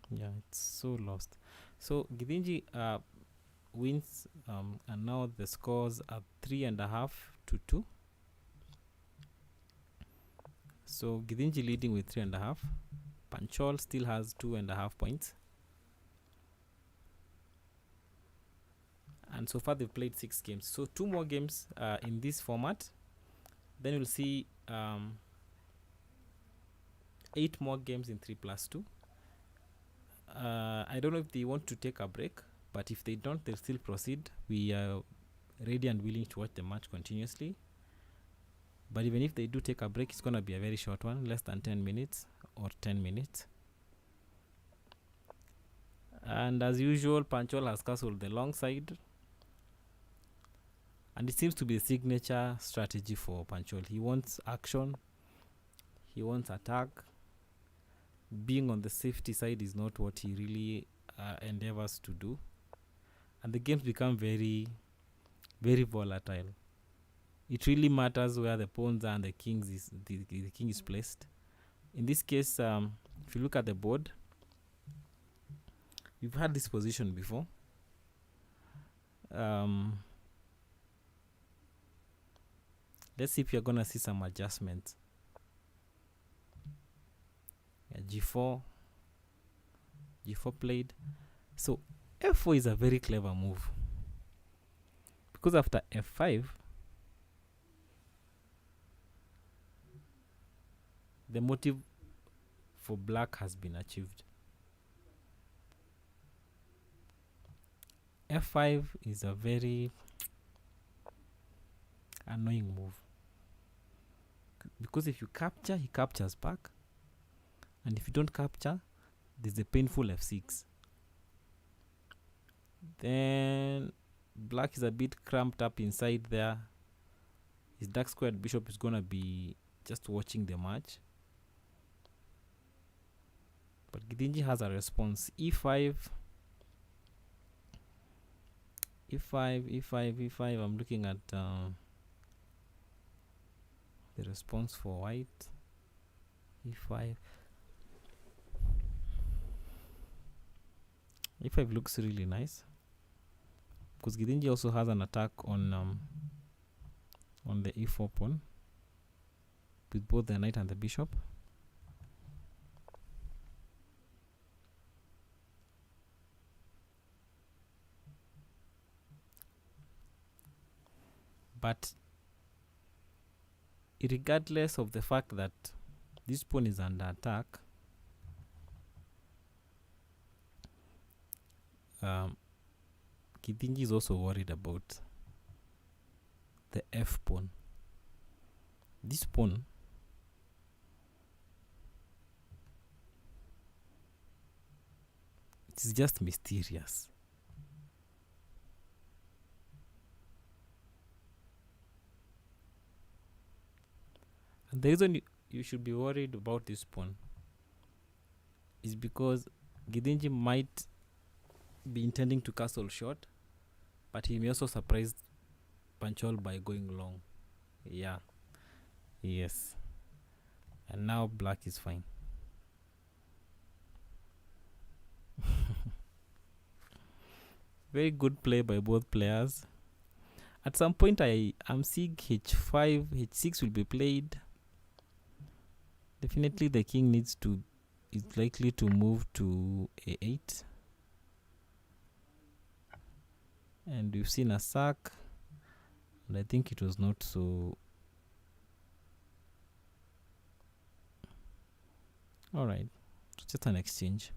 Yeah, it's so lost. So Githinji wins, and now the scores are 3.5 to 2. So Githinji leading with 3.5. Panchol still has 2.5 points. And so far they've played 6 games. So 2 more games in this format. Then we'll see 8 more games in 3+2. I don't know if they want to take a break, but if they don't, they'll still proceed. We are ready and willing to watch the match continuously. But even if they do take a break, it's going to be a very short one, less than 10 minutes or 10 minutes. And as usual, Panchol has castled the long side. And it seems to be a signature strategy for Panchol. He wants action. He wants attack. Being on the safety side is not what he really endeavors to do. And the games become very, very volatile. It really matters where the pawns are and the kings is the king is placed. In this case, if you look at the board, you've had this position before. Let's see if you're gonna see some adjustments. Yeah, g4 played. So f4 is a very clever move, because after f5 the motive for black has been achieved. f5 is a very annoying move, because if you capture, he captures back, and if you don't capture, there's a painful f6. Then black is a bit cramped up inside there. His dark squared bishop is gonna be just watching the match. But Githinji has a response. e5, e5. I'm looking at the response for white. e5. e5 looks really nice, because Githinji also has an attack on the e4 pawn with both the knight and the bishop. But regardless of the fact that this pawn is under attack, Githinji is also worried about the f pawn. This pawn it is just mysterious. And the reason you should be worried about this pawn is because Githinji might be intending to castle short, but he may also surprise Panchol by going long. Yeah. Yes. And now black is fine. Very good play by both players. At some point, I'm seeing h5, h6 will be played. Definitely the king is likely to move to a8. And we've seen a sack. And I think it was not so... Alright, just an exchange.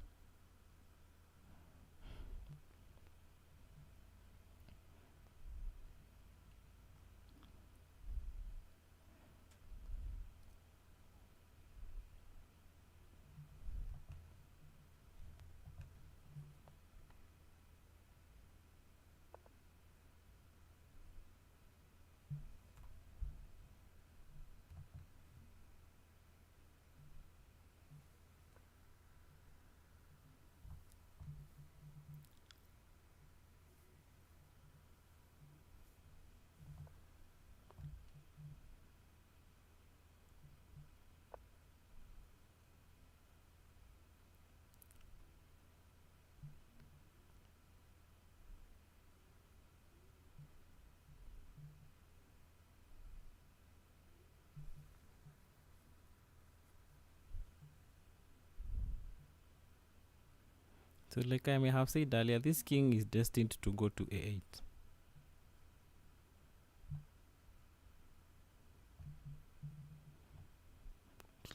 So like I may have said earlier, this king is destined to go to a8.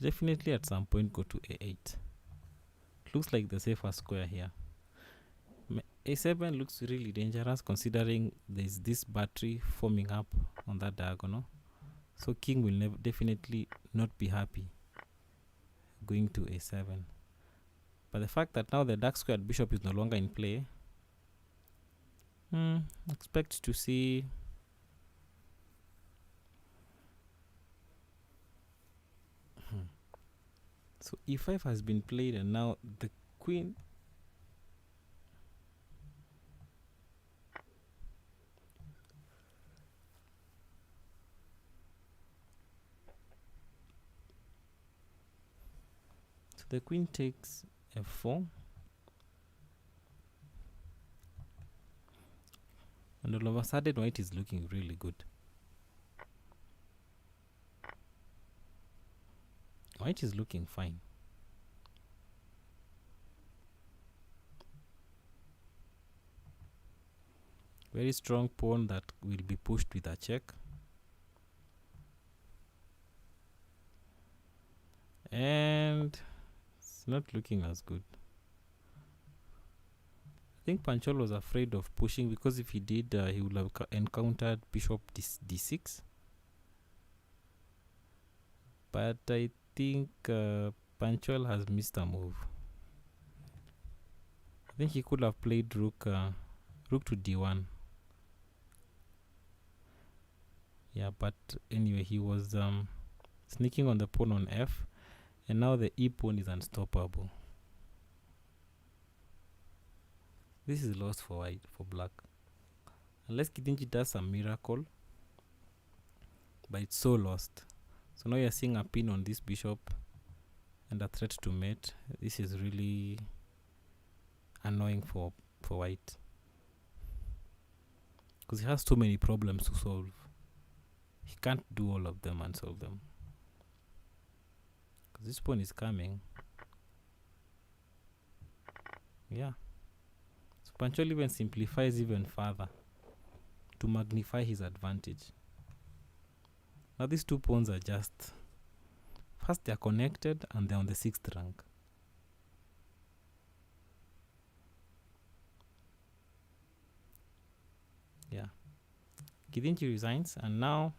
Definitely at some point go to a8. Looks like the safer square here. a7 looks really dangerous considering there's this battery forming up on that diagonal. So king will definitely not be happy going to a7. But the fact that now the dark squared bishop is no longer in play, expect to see so e5 has been played, and now the queen the queen takes f4, and all of a sudden white is looking really good. White is looking fine. Very strong pawn that will be pushed with a check. And it's not looking as good. I think Panchol was afraid of pushing, because if he did, he would have encountered bishop d6. But I think Panchol has missed a move. I think he could have played rook to d1. Yeah, but anyway, he was sneaking on the pawn on f, and now the e pawn is unstoppable. This is lost for black. Unless Githinji does some miracle, but it's so lost. So now you're seeing a pin on this bishop and a threat to mate. This is really annoying for white, because he has too many problems to solve. He can't do all of them and solve them, because this pawn is coming. Yeah. So Panchol even simplifies even further to magnify his advantage. Now these two pawns are just... First, they're connected and they're on the 6th rank. Yeah. Githinji resigns, and now,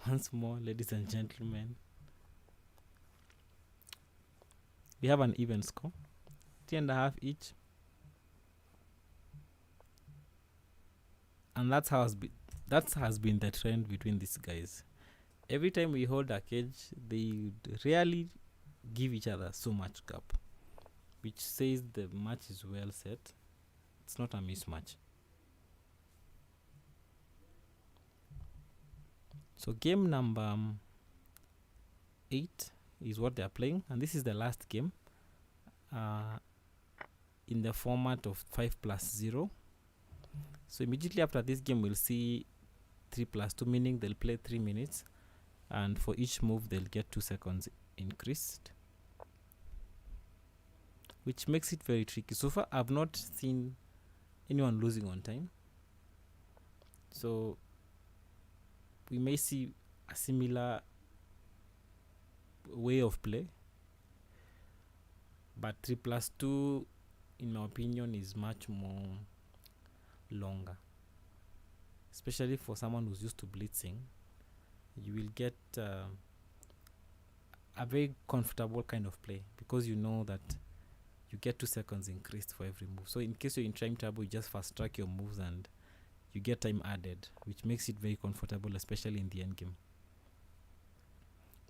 once more, ladies and gentlemen, we have an even score. 3.5 each. And that has been the trend between these guys. Every time we hold a cage, they rarely give each other so much gap, which says the match is well set. It's not a mismatch. So game number 8 is what they are playing, and this is the last game in the format of 5+0. So immediately after this game, we'll see 3+2, meaning they'll play 3 minutes, and for each move they'll get 2 seconds increased, which makes it very tricky. So far I've not seen anyone losing on time, so we may see a similar way of play, but 3+2 in my opinion is much more longer, especially for someone who's used to blitzing. You will get a very comfortable kind of play, because you know that you get 2 seconds increased for every move. So in case you're in time trouble, you just fast track your moves and you get time added, which makes it very comfortable, especially in the end game.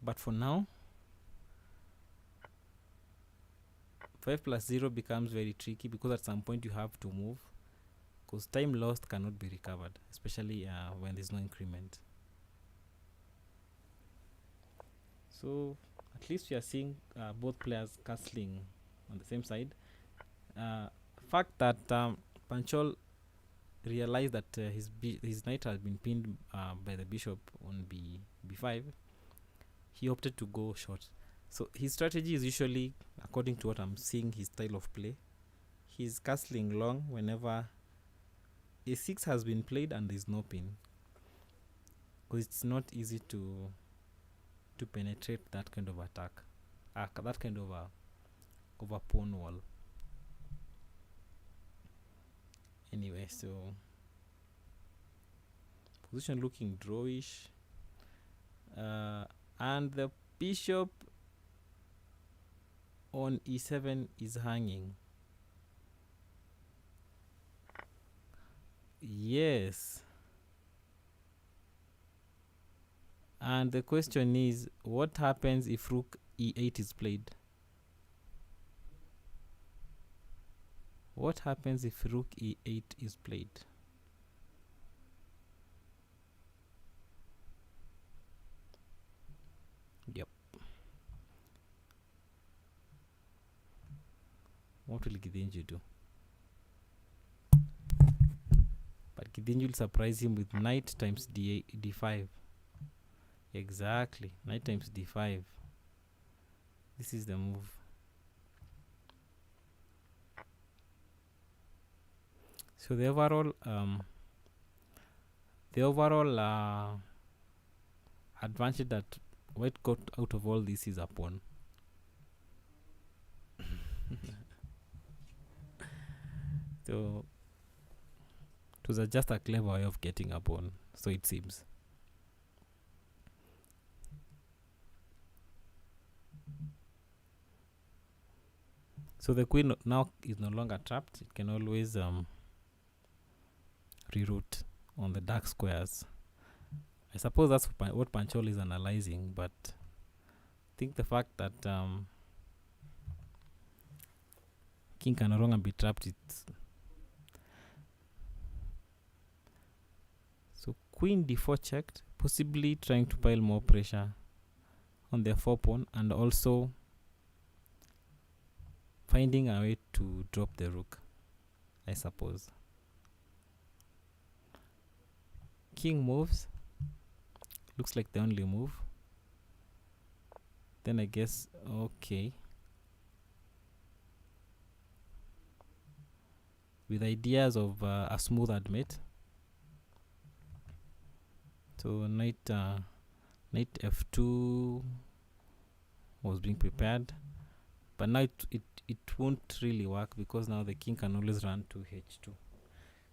But for now, 5+0 becomes very tricky, because at some point you have to move, because time lost cannot be recovered, especially when there's no increment. So at least we are seeing both players castling on the same side. Fact that Panchol realized that his knight has been pinned by the bishop on b5, he opted to go short. So his strategy is usually, according to what I'm seeing, his style of play, he's castling long whenever a6 has been played and there's no pin, because it's not easy to penetrate that kind of attack, that kind of a pawn wall. Anyway, so position looking drawish, and the bishop on e7 is hanging. Yes. And the question is, what happens if rook e8 is played? What happens if rook e8 is played? Yep. What will Githinji do? But Githinji will surprise him with knight times d5. Exactly, knight times d5. This is the move. So the overall advantage that white got out of all this is a pawn. So it was just a clever way of getting a pawn, so it seems. So the queen now is no longer trapped. It can always reroute on the dark squares. I suppose that's what Panchol is analyzing, but I think the fact that king can no longer be trapped, so queen d4 checked, possibly trying to pile more pressure on their 4 pawn, and also finding a way to drop the rook, I suppose. King moves, looks like the only move. Then I guess, okay, with ideas of a smooth admit. So knight f2 was being prepared, but now it won't really work, because now the king can always run to h2.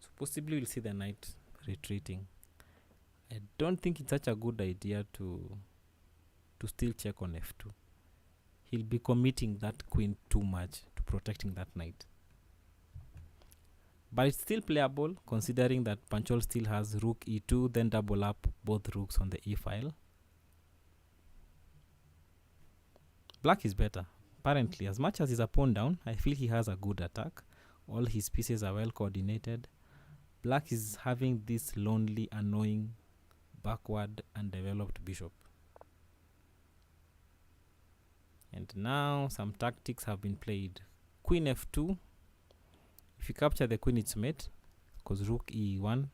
So possibly we'll see the knight retreating. I don't think it's such a good idea to still check on f2. He'll be committing that queen too much to protecting that knight. But it's still playable, considering that Panchol still has rook e2, then double up both rooks on the e file. Black is better. Apparently, as much as he's a pawn down, I feel he has a good attack. All his pieces are well coordinated. Black is having this lonely, annoying, backward, undeveloped bishop. And now some tactics have been played. Queen f2. If you capture the queen, it's mate, because rook e1.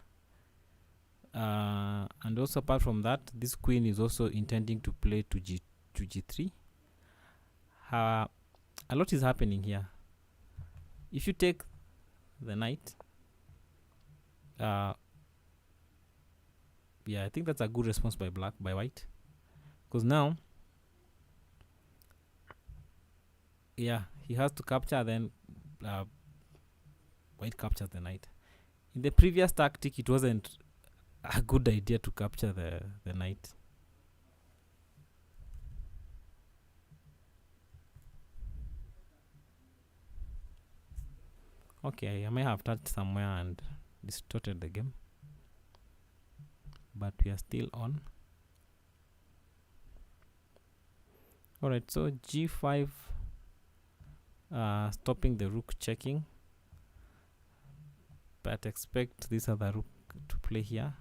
And also apart from that, this queen is also intending to play to g3. A lot is happening here. If you take the knight, yeah, I think that's a good response by white, because now, yeah, he has to capture, then white captures the knight. In the previous tactic, it wasn't a good idea to capture the knight. Okay, I may have touched somewhere and distorted the game, but we are still on. Alright, so g5, stopping the rook checking, but expect this other rook to play here,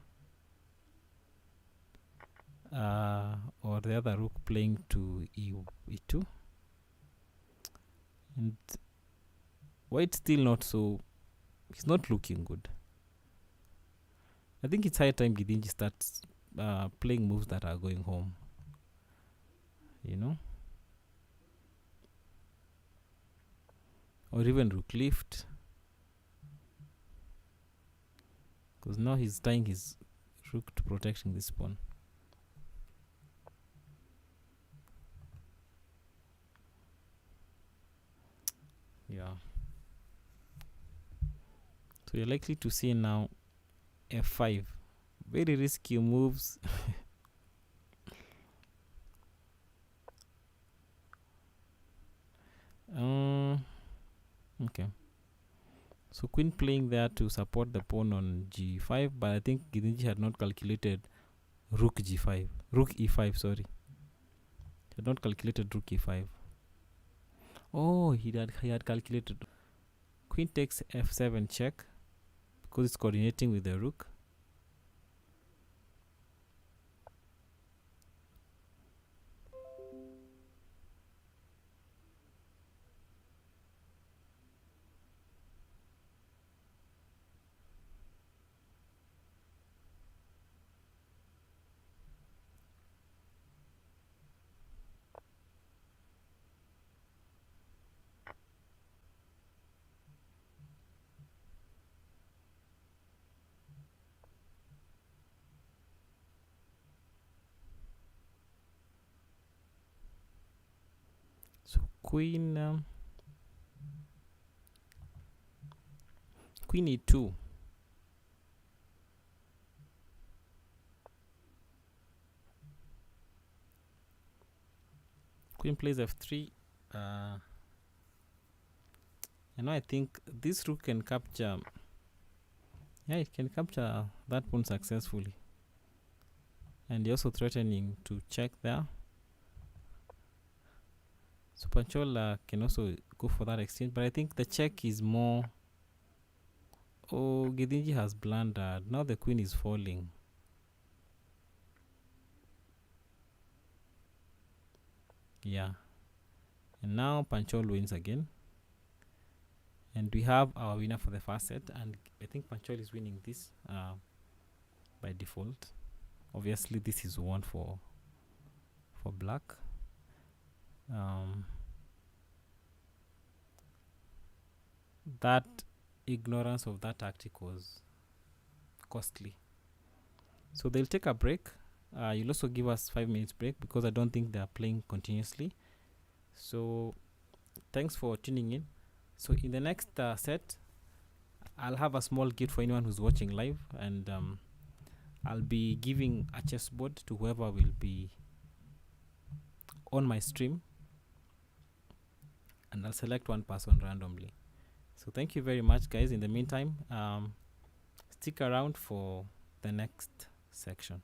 or the other rook playing to e2, and white still not so, he's not looking good. I think it's high time Githinji starts playing moves that are going home, you know, or even rook lift, because now he's tying his rook to protecting this pawn. Yeah. So you're likely to see now f5. Very risky moves. Okay. So queen playing there to support the pawn on g5, but I think Githinji had not calculated rook e5, sorry. He had not calculated rook e5. Oh, he had calculated. Queen takes f7 check, because it's coordinating with the rook. So queen e2. Queen plays f3. And now I think this rook can capture. Yeah, it can capture that pawn successfully. And you're also threatening to check there. So Panchol can also go for that exchange, but I think the check is more. Oh, Githinji has blundered. Now the queen is falling. Yeah. And now Panchol wins again. And we have our winner for the first set. And I think Panchol is winning this by default. Obviously, this is one for black. That ignorance of that tactic was costly. So they'll take a break. You'll also give us 5 minutes break, because I don't think they are playing continuously. So thanks for tuning in. So in the next set, I'll have a small gift for anyone who's watching live, and I'll be giving a chessboard to whoever will be on my stream, and I'll select one person randomly. So thank you very much, guys. In the meantime, stick around for the next section.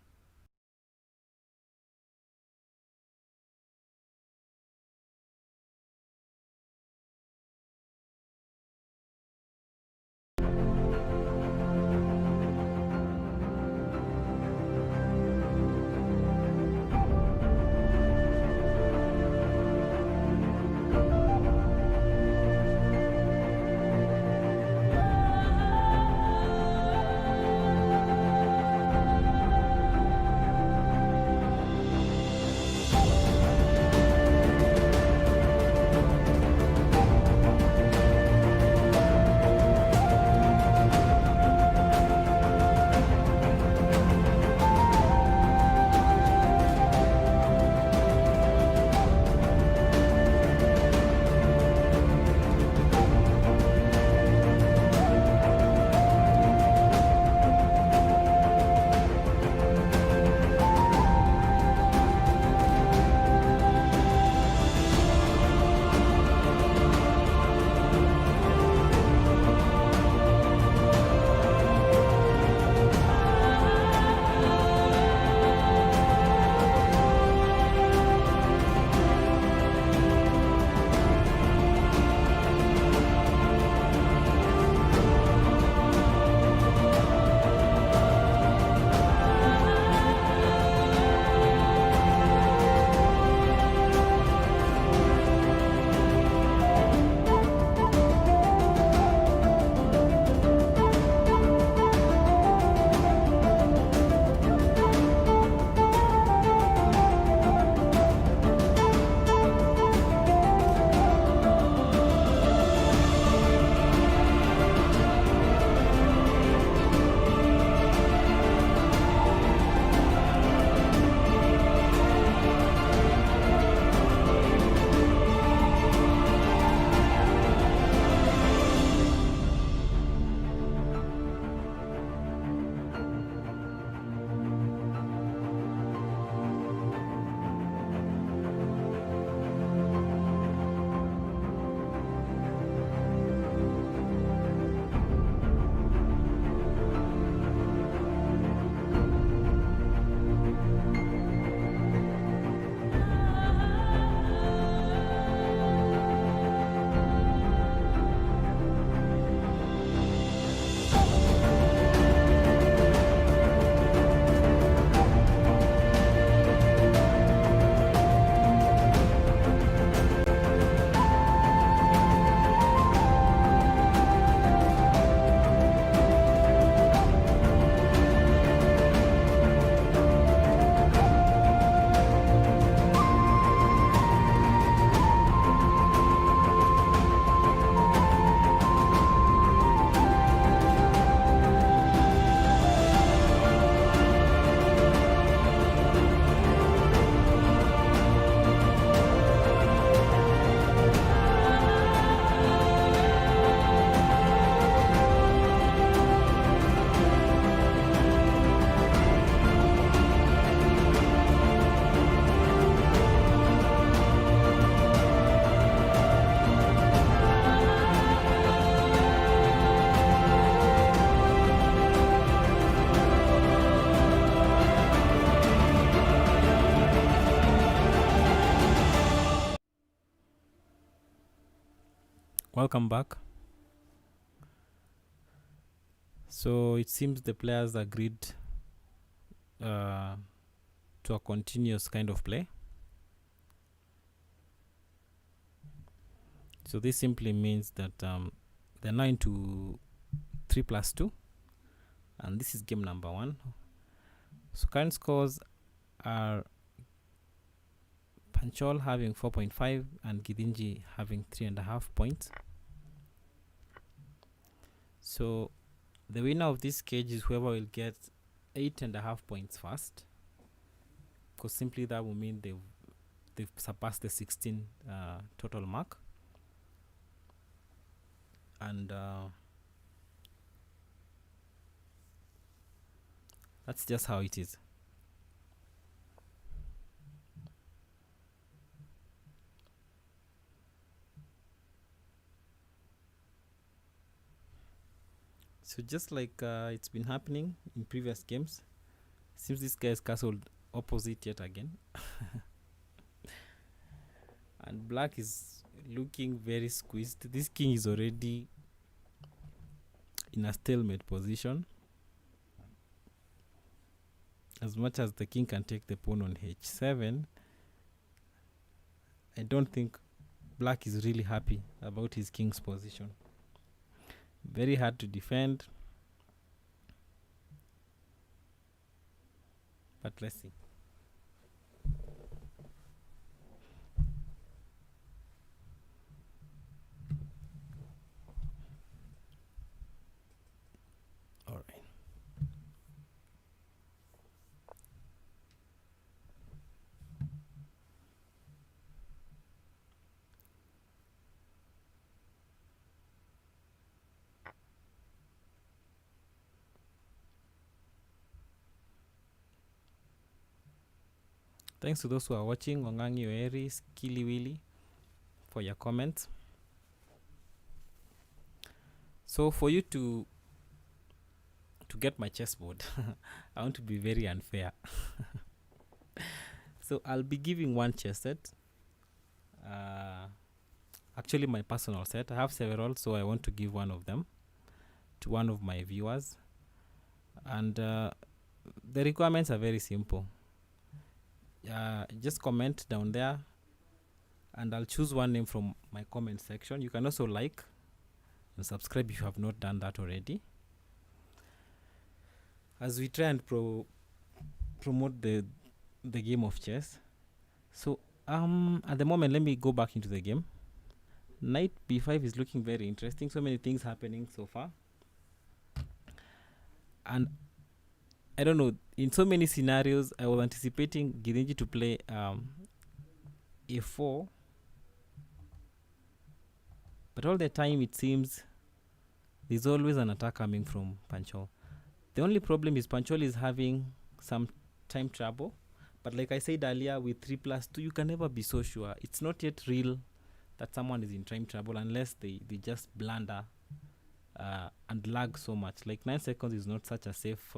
Welcome back. So it seems the players agreed to a continuous kind of play. So this simply means that they're now into 3+2, and this is game number 1. So current scores are Panchol having 4.5 and Githinji having 3.5 points. So the winner of this cage is whoever will get 8.5 points first, because simply that will mean they've surpassed the 16 total mark. And that's just how it is. So just like it's been happening in previous games, seems this guy is castled opposite yet again. And black is looking very squeezed. This king is already in a stalemate position. As much as the king can take the pawn on h7, I don't think black is really happy about his king's position. Very hard to defend. But let's see. All right. Thanks to those who are watching, Ongangi Oeri, Skilly Willy, for your comments. So for you to get my chessboard, I want to be very unfair. So I'll be giving one chess set. Actually my personal set. I have several, so I want to give one of them to one of my viewers. And the requirements are very simple. Just comment down there and I'll choose one name from my comment section. You can also like and subscribe if you have not done that already, as we try and promote the game of chess. So at the moment, let me go back into the game. Knight b5 is looking very interesting. So many things happening so far, and I don't know, in so many scenarios I was anticipating Githinji to play a4, but all the time it seems there's always an attack coming from Panchol. The only problem is Panchol is having some time trouble, but like I said earlier, with 3+2 you can never be so sure. It's not yet real that someone is in time trouble unless they just blunder and lag so much. Like 9 seconds is not such a safe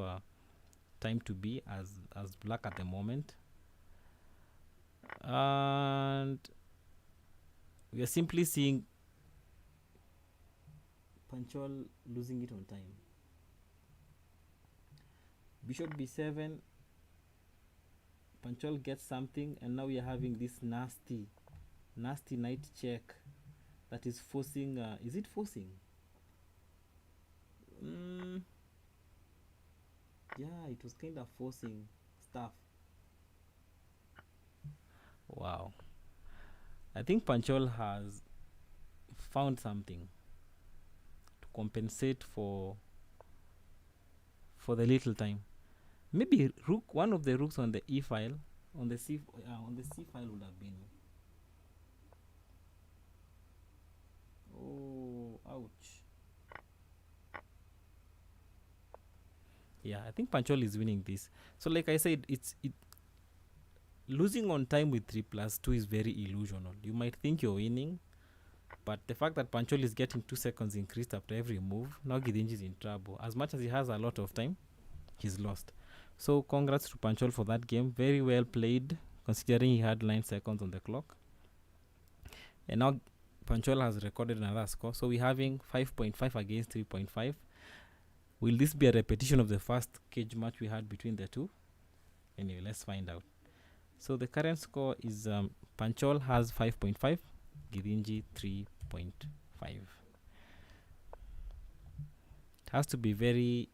time to be as black at the moment, and we are simply seeing Panchol losing it on time. Bishop b7, Panchol gets something, and now we are having this nasty knight check that is forcing. Is it forcing? Yeah, it was kind of forcing stuff. Wow. I think Panchol has found something to compensate for the little time. Maybe rook, one of the rooks on the e file, on the c file would have been. Oh, ouch. Yeah, I think Panchol is winning this. So like I said, losing on time with 3+2 is very illusional. You might think you're winning, but the fact that Panchol is getting 2 seconds increased after every move, now Githinji is in trouble. As much as he has a lot of time, he's lost. So congrats to Panchol for that game. Very well played, considering he had 9 seconds on the clock. And now Panchol has recorded another score. So we're having 5.5 against 3.5. Will this be a repetition of the first cage match we had between the two? Anyway, let's find out. So the current score is Panchol has 5.5, Githinji 3.5. It has to be very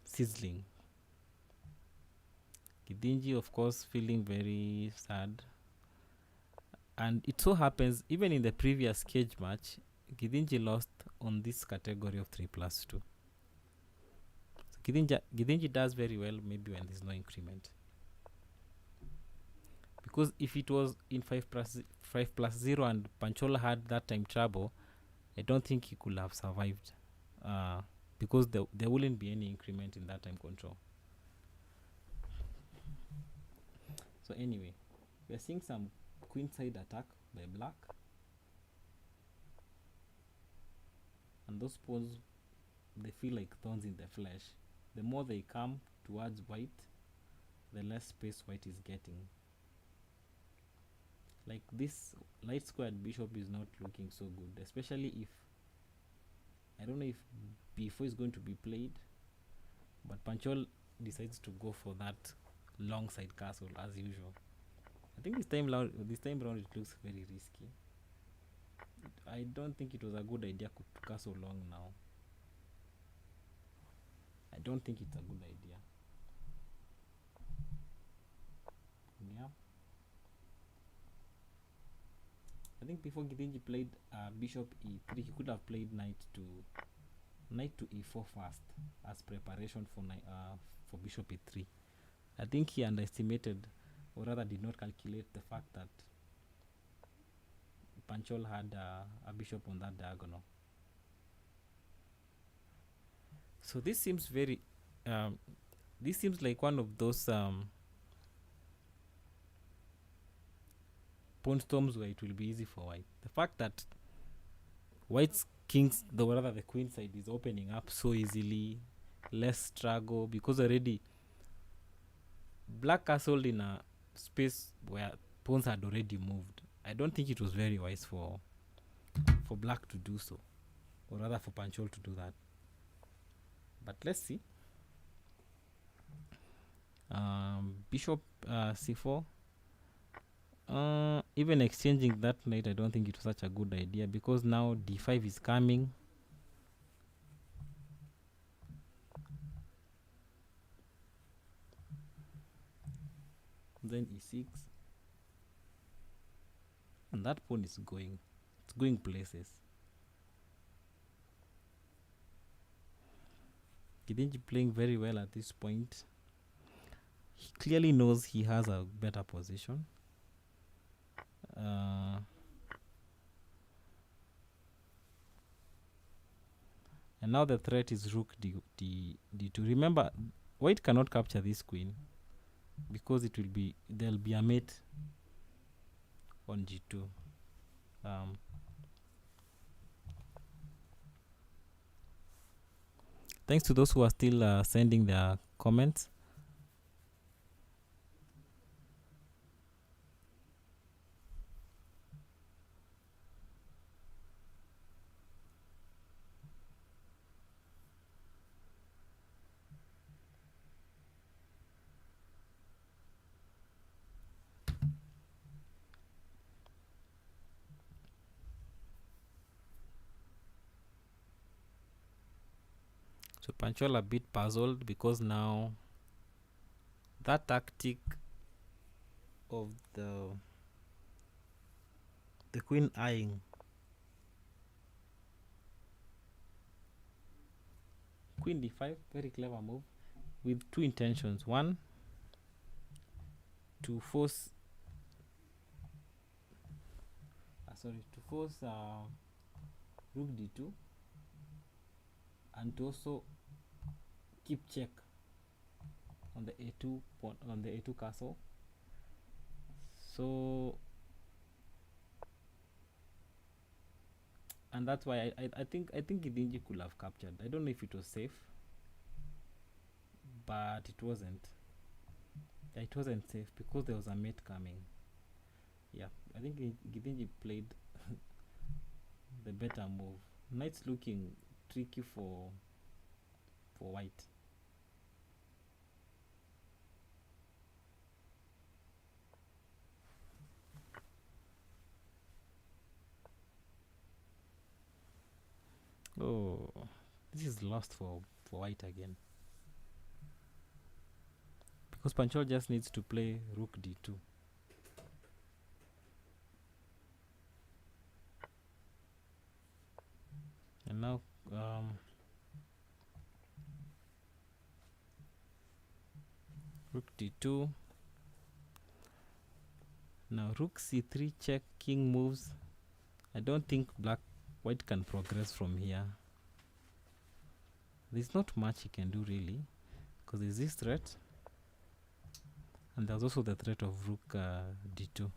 sizzling. Githinji, of course, feeling very sad. And it so happens, even in the previous cage match, Githinji lost on this category of 3+2. So Githinji does very well maybe when there's no increment. Because if it was in 5+0 and Panchol had that time trouble, I don't think he could have survived. Because there wouldn't be any increment in that time control. So anyway, we're seeing some queenside attack by black. And those pawns, they feel like thorns in the flesh. The more they come towards white, the less space white is getting. Like this light squared bishop is not looking so good, especially if, I don't know if b4 is going to be played, but Panchol decides to go for that long side castle as usual. I think this time around it looks very risky. I don't think it was a good idea to castle long now. I don't think it's a good idea. Yeah. I think before Githinji played bishop e3, he could have played knight to e4 first as preparation for bishop e3. I think he underestimated, or rather did not calculate the fact that Panchol had a bishop on that diagonal. So this seems very this seems like one of those pawn storms where it will be easy for white. The fact that white's king's, the queen side is opening up so easily, less struggle, because already black castled in a space where pawns had already moved. I don't think it was very wise for black to do so, or rather for Panchol to do that. But let's see. Bishop c4. Even exchanging that knight, I don't think it was such a good idea, because now d5 is coming. Then e6. And that pawn is going places. Githinji playing very well at this point. He clearly knows he has a better position. And now the threat is rook d2. Remember, white cannot capture this queen because there'll be a mate on g2. Thanks to those who are still sending their comments. So Panchol a bit puzzled, because now that tactic of the queen eyeing, queen d5, very clever move with two intentions. One, to force rook d2, and to also keep check on the a2 castle. So, and that's why I think Githinji could have captured. I don't know if it was safe, but it wasn't. It wasn't safe because there was a mate coming. Yeah, I think Githinji played the better move. Knight's looking tricky for white. Oh, this is lost for white again. Because Panchol just needs to play rook d2. And now rook d2. Now rook c3 check, king moves. I don't think white can progress from here. There's not much he can do really, because there's this threat, and there's also the threat of rook d2,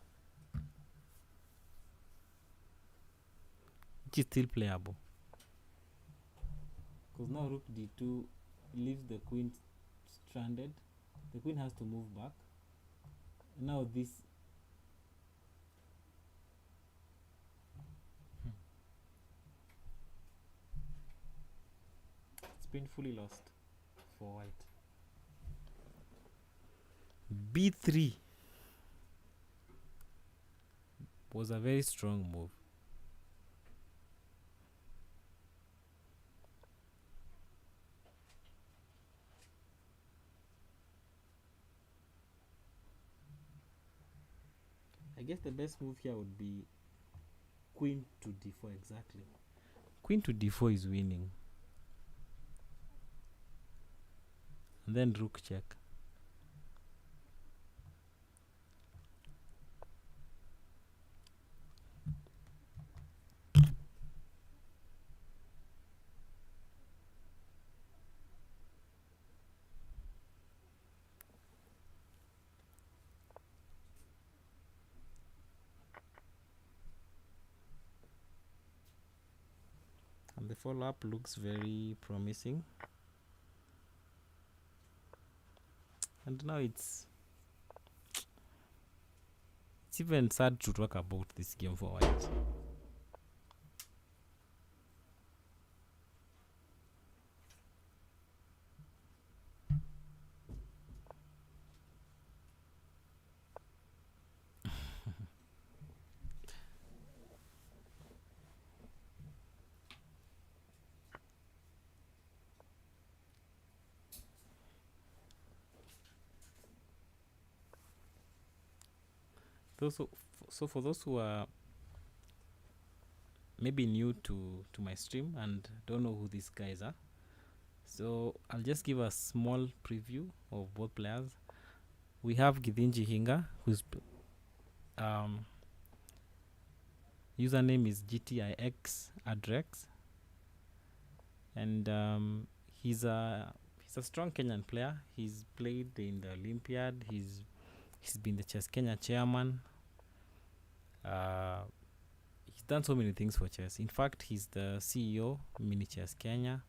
which is still playable. Because now rook d2 leaves the queen stranded. The queen has to move back. Now this it's painfully lost for white. b3 was a very strong move. I guess the best move here would be queen to d4 exactly. Queen to d4 is winning. And then rook check. And the follow-up looks very promising. And now it's even sad to talk about this game for white. So for those who are maybe new to my stream and don't know who these guys are, so I'll just give a small preview of both players. We have Githinji Hinga, whose username is GTIX Adrex, and he's a strong Kenyan player. He's played in the Olympiad. He's been the Chess Kenya chairman. He's done so many things for chess. In fact, he's the CEO Mini Chess Kenya,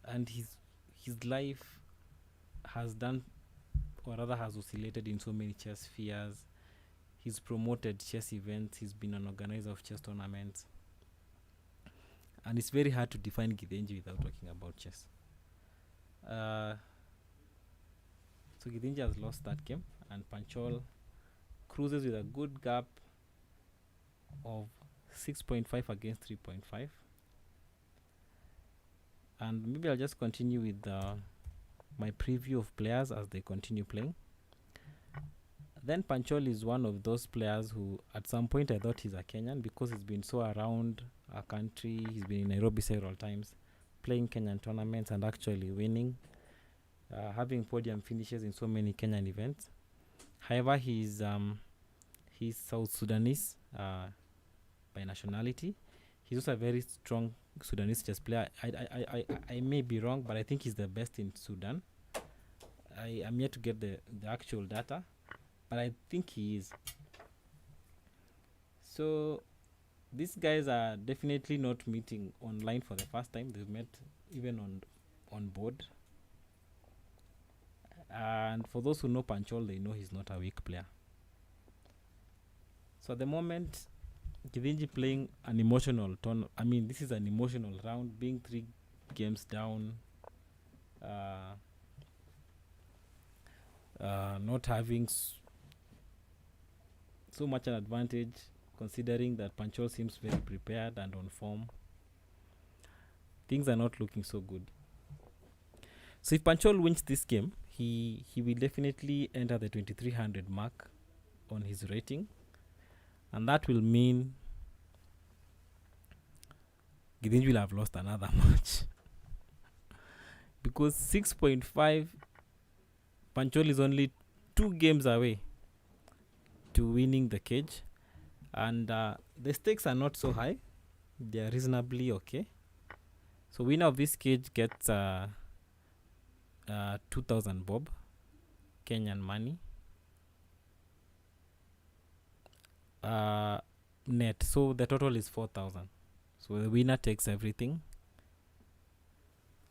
and his life has done, or rather has oscillated in so many chess spheres. He's promoted chess events. He's been an organizer of chess tournaments, and it's very hard to define Githinji without talking about chess. So Githinji has lost that game, and Panchol cruises with a good gap of 6.5 against 3.5. And maybe I'll just continue with my preview of players as they continue playing. Then Panchol is one of those players who at some point I thought he's a Kenyan, because he's been so around our country. He's been in Nairobi several times, playing Kenyan tournaments and actually winning, having podium finishes in so many Kenyan events. However, he's South Sudanese by nationality. He's also a very strong Sudanese chess player. I may be wrong, but I think he's the best in Sudan. I am yet to get the actual data, but I think he is. So these guys are definitely not meeting online for the first time. They've met even on board. And for those who know Panchol, they know he's not a weak player. So at the moment, Githinji playing an emotional turn. I mean, this is an emotional round, being 3 games down, not having so much an advantage, considering that Panchol seems very prepared and on form. Things are not looking so good. So if Panchol wins this game, he will definitely enter the 2300 mark on his rating, and that will mean Githinji will have lost another match because 6.5, Panchol is only 2 games away to winning the cage, and the stakes are not so high, they are reasonably okay. So winner of this cage gets 2,000 bob Kenyan money net, so the total is 4,000. So the winner takes everything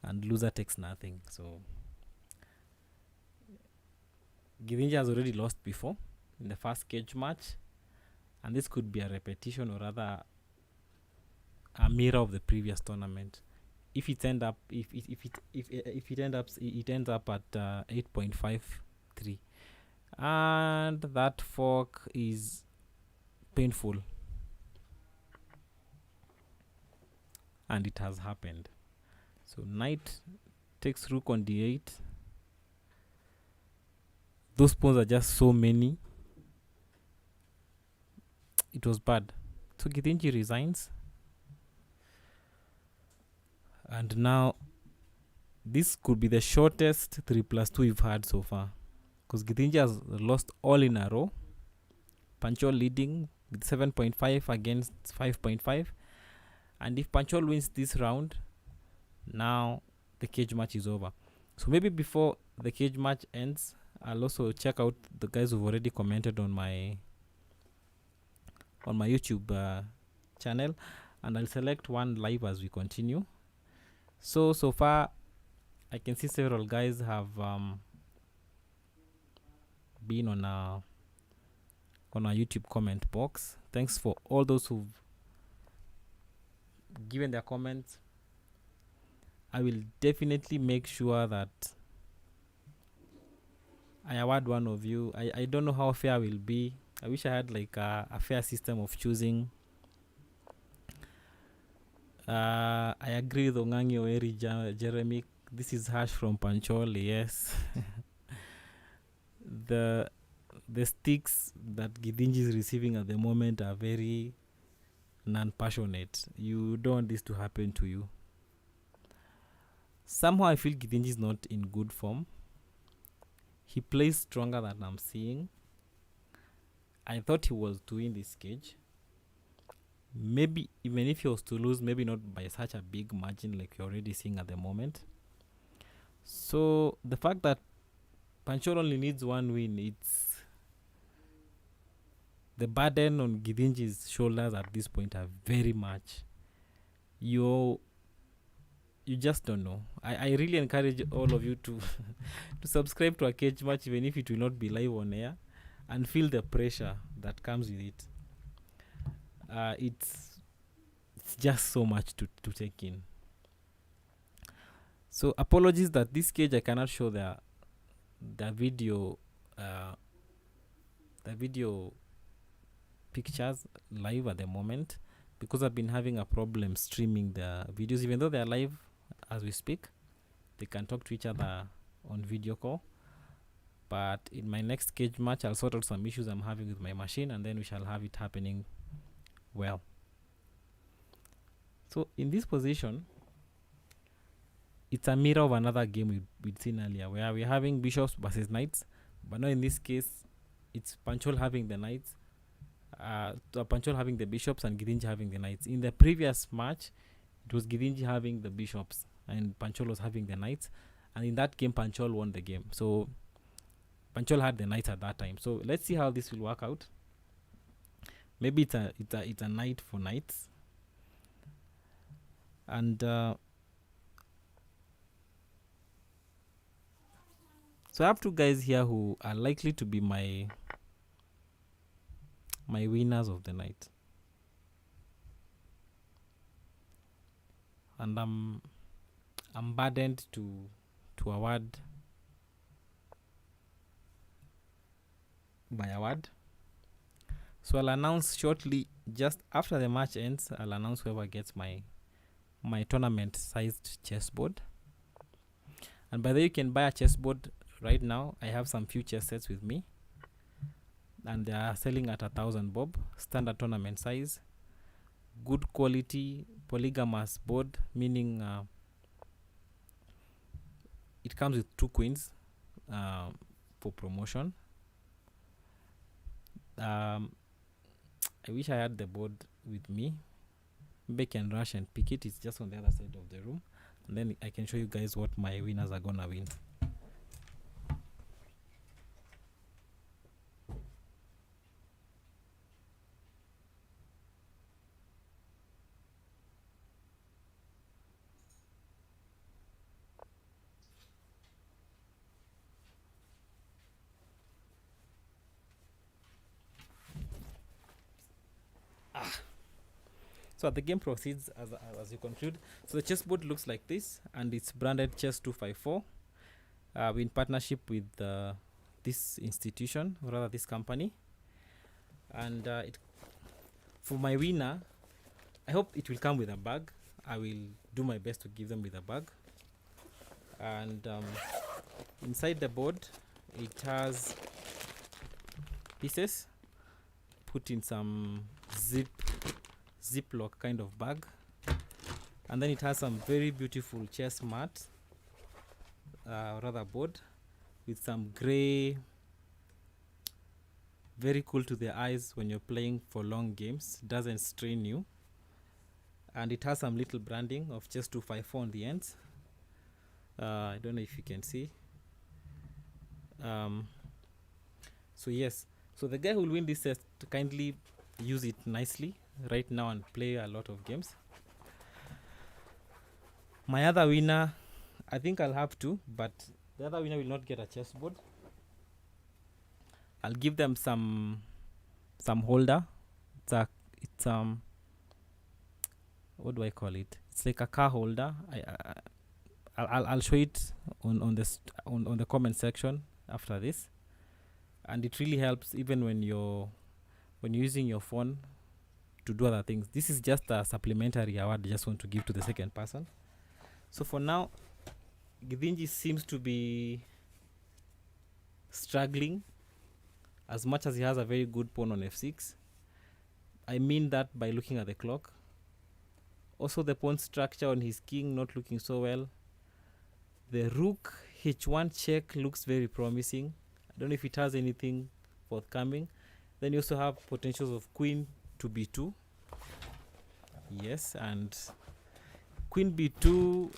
and loser takes nothing. So Githinji has already lost before in the first cage match, and this could be a repetition, or rather a mirror of the previous tournament. If it ends up at 8.53, and that fork is painful, and it has happened. So knight takes rook on d8. Those pawns are just so many. It was bad. So Githinji resigns, and now this could be the shortest 3+2 we've had so far, because Githinji has lost all in a row. Panchol leading with 7.5 against 5.5, and if Panchol wins this round, now the cage match is over. So maybe before the cage match ends, I'll also check out the guys who've already commented on my YouTube channel, and I'll select one live as we continue. So far I can see several guys have been on our YouTube comment box. Thanks for all those who've given their comments. I will definitely make sure that I award one of you. I don't know how fair will be. I wish I had like a fair system of choosing. I agree with Ongangi Oeri Jeremy. This is harsh from Panchol, yes. The sticks that Githinji is receiving at the moment are very non-passionate. You don't want this to happen to you. Somehow I feel Githinji is not in good form. He plays stronger than I'm seeing. I thought he was to win this cage. Maybe even if he was to lose, maybe not by such a big margin like you're already seeing at the moment. So the fact that Panchol only needs 1 win, it's the burden on Githinji's shoulders at this point are very much. You just don't know. I really encourage all of you to to subscribe to a cage match, even if it will not be live on air, and feel the pressure that comes with it. It's just so much to take in. So apologies that this cage I cannot show the video pictures live at the moment, because I've been having a problem streaming the videos. Even though they are live as we speak, they can talk to each other on video call. But in my next cage match, I'll sort out some issues I'm having with my machine, and then we shall have it happening well. So in this position, it's a mirror of another game we'd seen earlier, where we're having bishops versus knights, but now in this case, it's Panchol having the knights, Panchol having the bishops, and Githinji having the knights. In the previous match, it was Githinji having the bishops and Panchol was having the knights, and in that game, Panchol won the game. So Panchol had the knights at that time. So let's see how this will work out. Maybe it's a knight for knights, and so I have 2 guys here who are likely to be my my winners of the night. And I'm burdened to award by award. So I'll announce shortly, just after the match ends, I'll announce whoever gets my tournament sized chessboard. And by the way, you can buy a chessboard right now. I have some few chess sets with me, and they are selling at 1,000 bob, standard tournament size, good quality polygamous board, meaning it comes with 2 queens for promotion. I wish I had the board with me. Maybe I can rush and pick it. It's just on the other side of the room, and then I can show you guys what my winners are gonna win. So the game proceeds as you conclude. So the chessboard looks like this, and it's branded Chess 254. We're in partnership with this institution, or rather this company. And for my winner, I hope it will come with a bag. I will do my best to give them with a bag. And inside the board, it has pieces put in some ziplock kind of bag, and then it has some very beautiful chess mat, rather board, with some gray, very cool to the eyes when you're playing for long games, doesn't strain you, and it has some little branding of Chess 254 on the ends. I don't know if you can see. So yes, so the guy who will win this set to kindly use it nicely right now and play a lot of games. My other winner, I think I'll have to, but the other winner will not get a chessboard. I'll give them some holder. It's what do I call it? It's like a car holder. I'll show it on the comment section after this, and it really helps even when you're using your phone to do other things. This is just a supplementary award I just want to give to the second person. So for now, Githinji seems to be struggling as much as he has a very good pawn on f6. I mean that by looking at the clock. Also the pawn structure on his king not looking so well. The rook h1 check looks very promising. I don't know if it has anything forthcoming. Then you also have potentials of queen to b2. Yes, and queen b2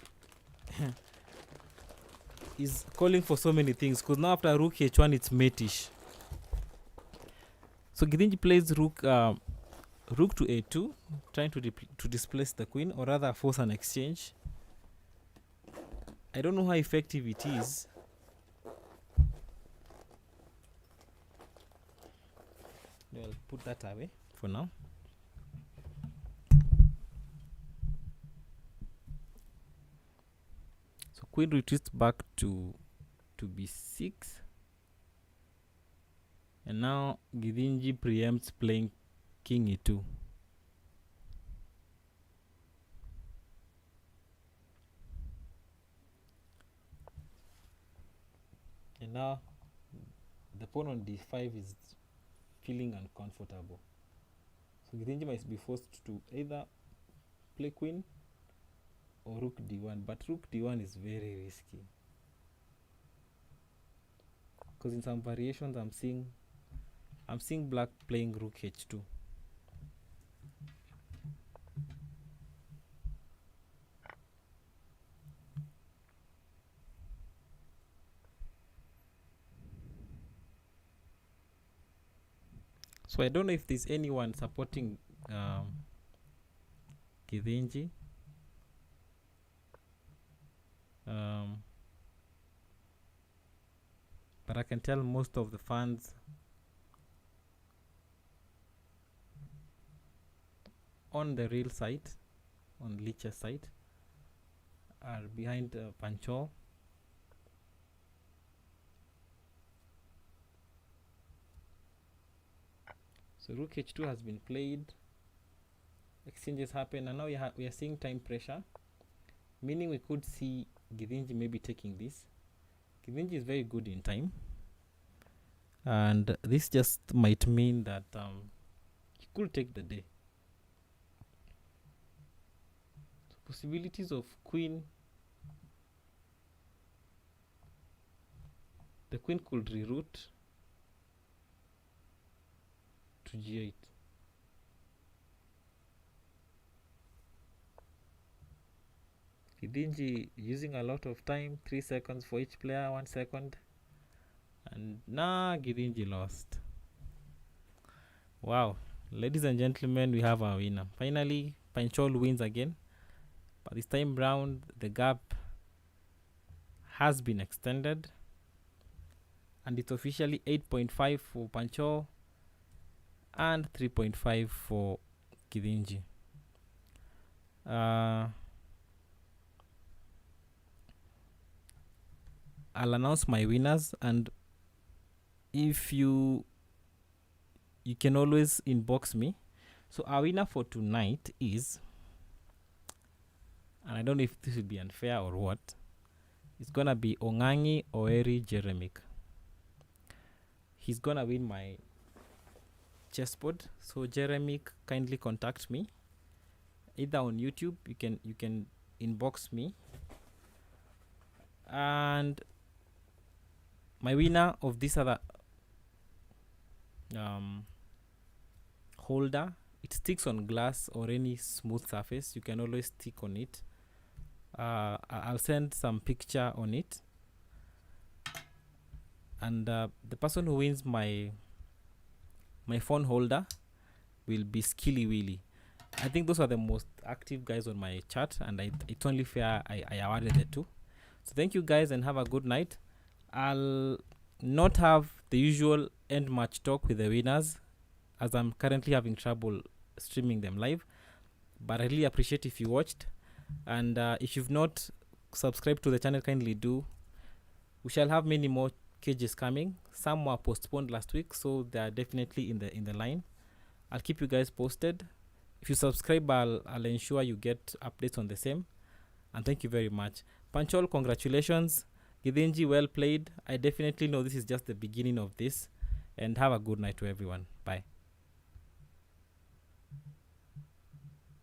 is calling for so many things, because now after rook h1 it's matish. So Githinji plays rook to a2, trying to displace the queen, or rather force an exchange. I don't know how effective it is. I'll put that away for now. So queen retreats back to b6, and now Githinji preempts playing king e2. And now the pawn on d5 is feeling uncomfortable. So Githinji might be forced to either play queen or rook d1, but rook d1 is very risky, because in some variations I'm seeing black playing rook h2. So I don't know if there's anyone supporting Githinji. But I can tell most of the fans on the real side, on Lich's side, are behind Panchol. So rook h2 has been played. Exchanges happen, and now we are seeing time pressure, meaning we could see Githinji maybe taking this. Githinji is very good in time, and this just might mean that he could take the day. So possibilities of queen. The queen could reroute to g8. Githinji using a lot of time, 3 seconds for each player, 1 second. And Githinji lost. Wow. Ladies and gentlemen, we have our winner. Finally, Panchol wins again. But this time round, the gap has been extended. And it's officially 8.5 for Panchol and 3.5 for Githinji. I'll announce my winners, and if you can always inbox me. So our winner for tonight is, and I don't know if this will be unfair or what, it's gonna be Ongangi Oeri Jeremic. He's gonna win my chessboard. So Jeremic, kindly contact me either on YouTube. You can inbox me, and my winner of this other holder, it sticks on glass or any smooth surface. You can always stick on it. I'll send some picture on it, and the person who wins my phone holder will be Skilly Willy. I think those are the most active guys on my chat, and it's only fair I awarded the two. So thank you guys, and have a good night. I'll not have the usual end match talk with the winners, as I'm currently having trouble streaming them live, but I really appreciate if you watched, and if you've not subscribed to the channel, kindly do. We shall have many more cages coming. Some were postponed last week, so they are definitely in the line. I'll keep you guys posted. If you subscribe, I'll ensure you get updates on the same, and thank you very much. Panchol, congratulations. Githinji, well played. I definitely know this is just the beginning of this, and have a good night to everyone. Bye.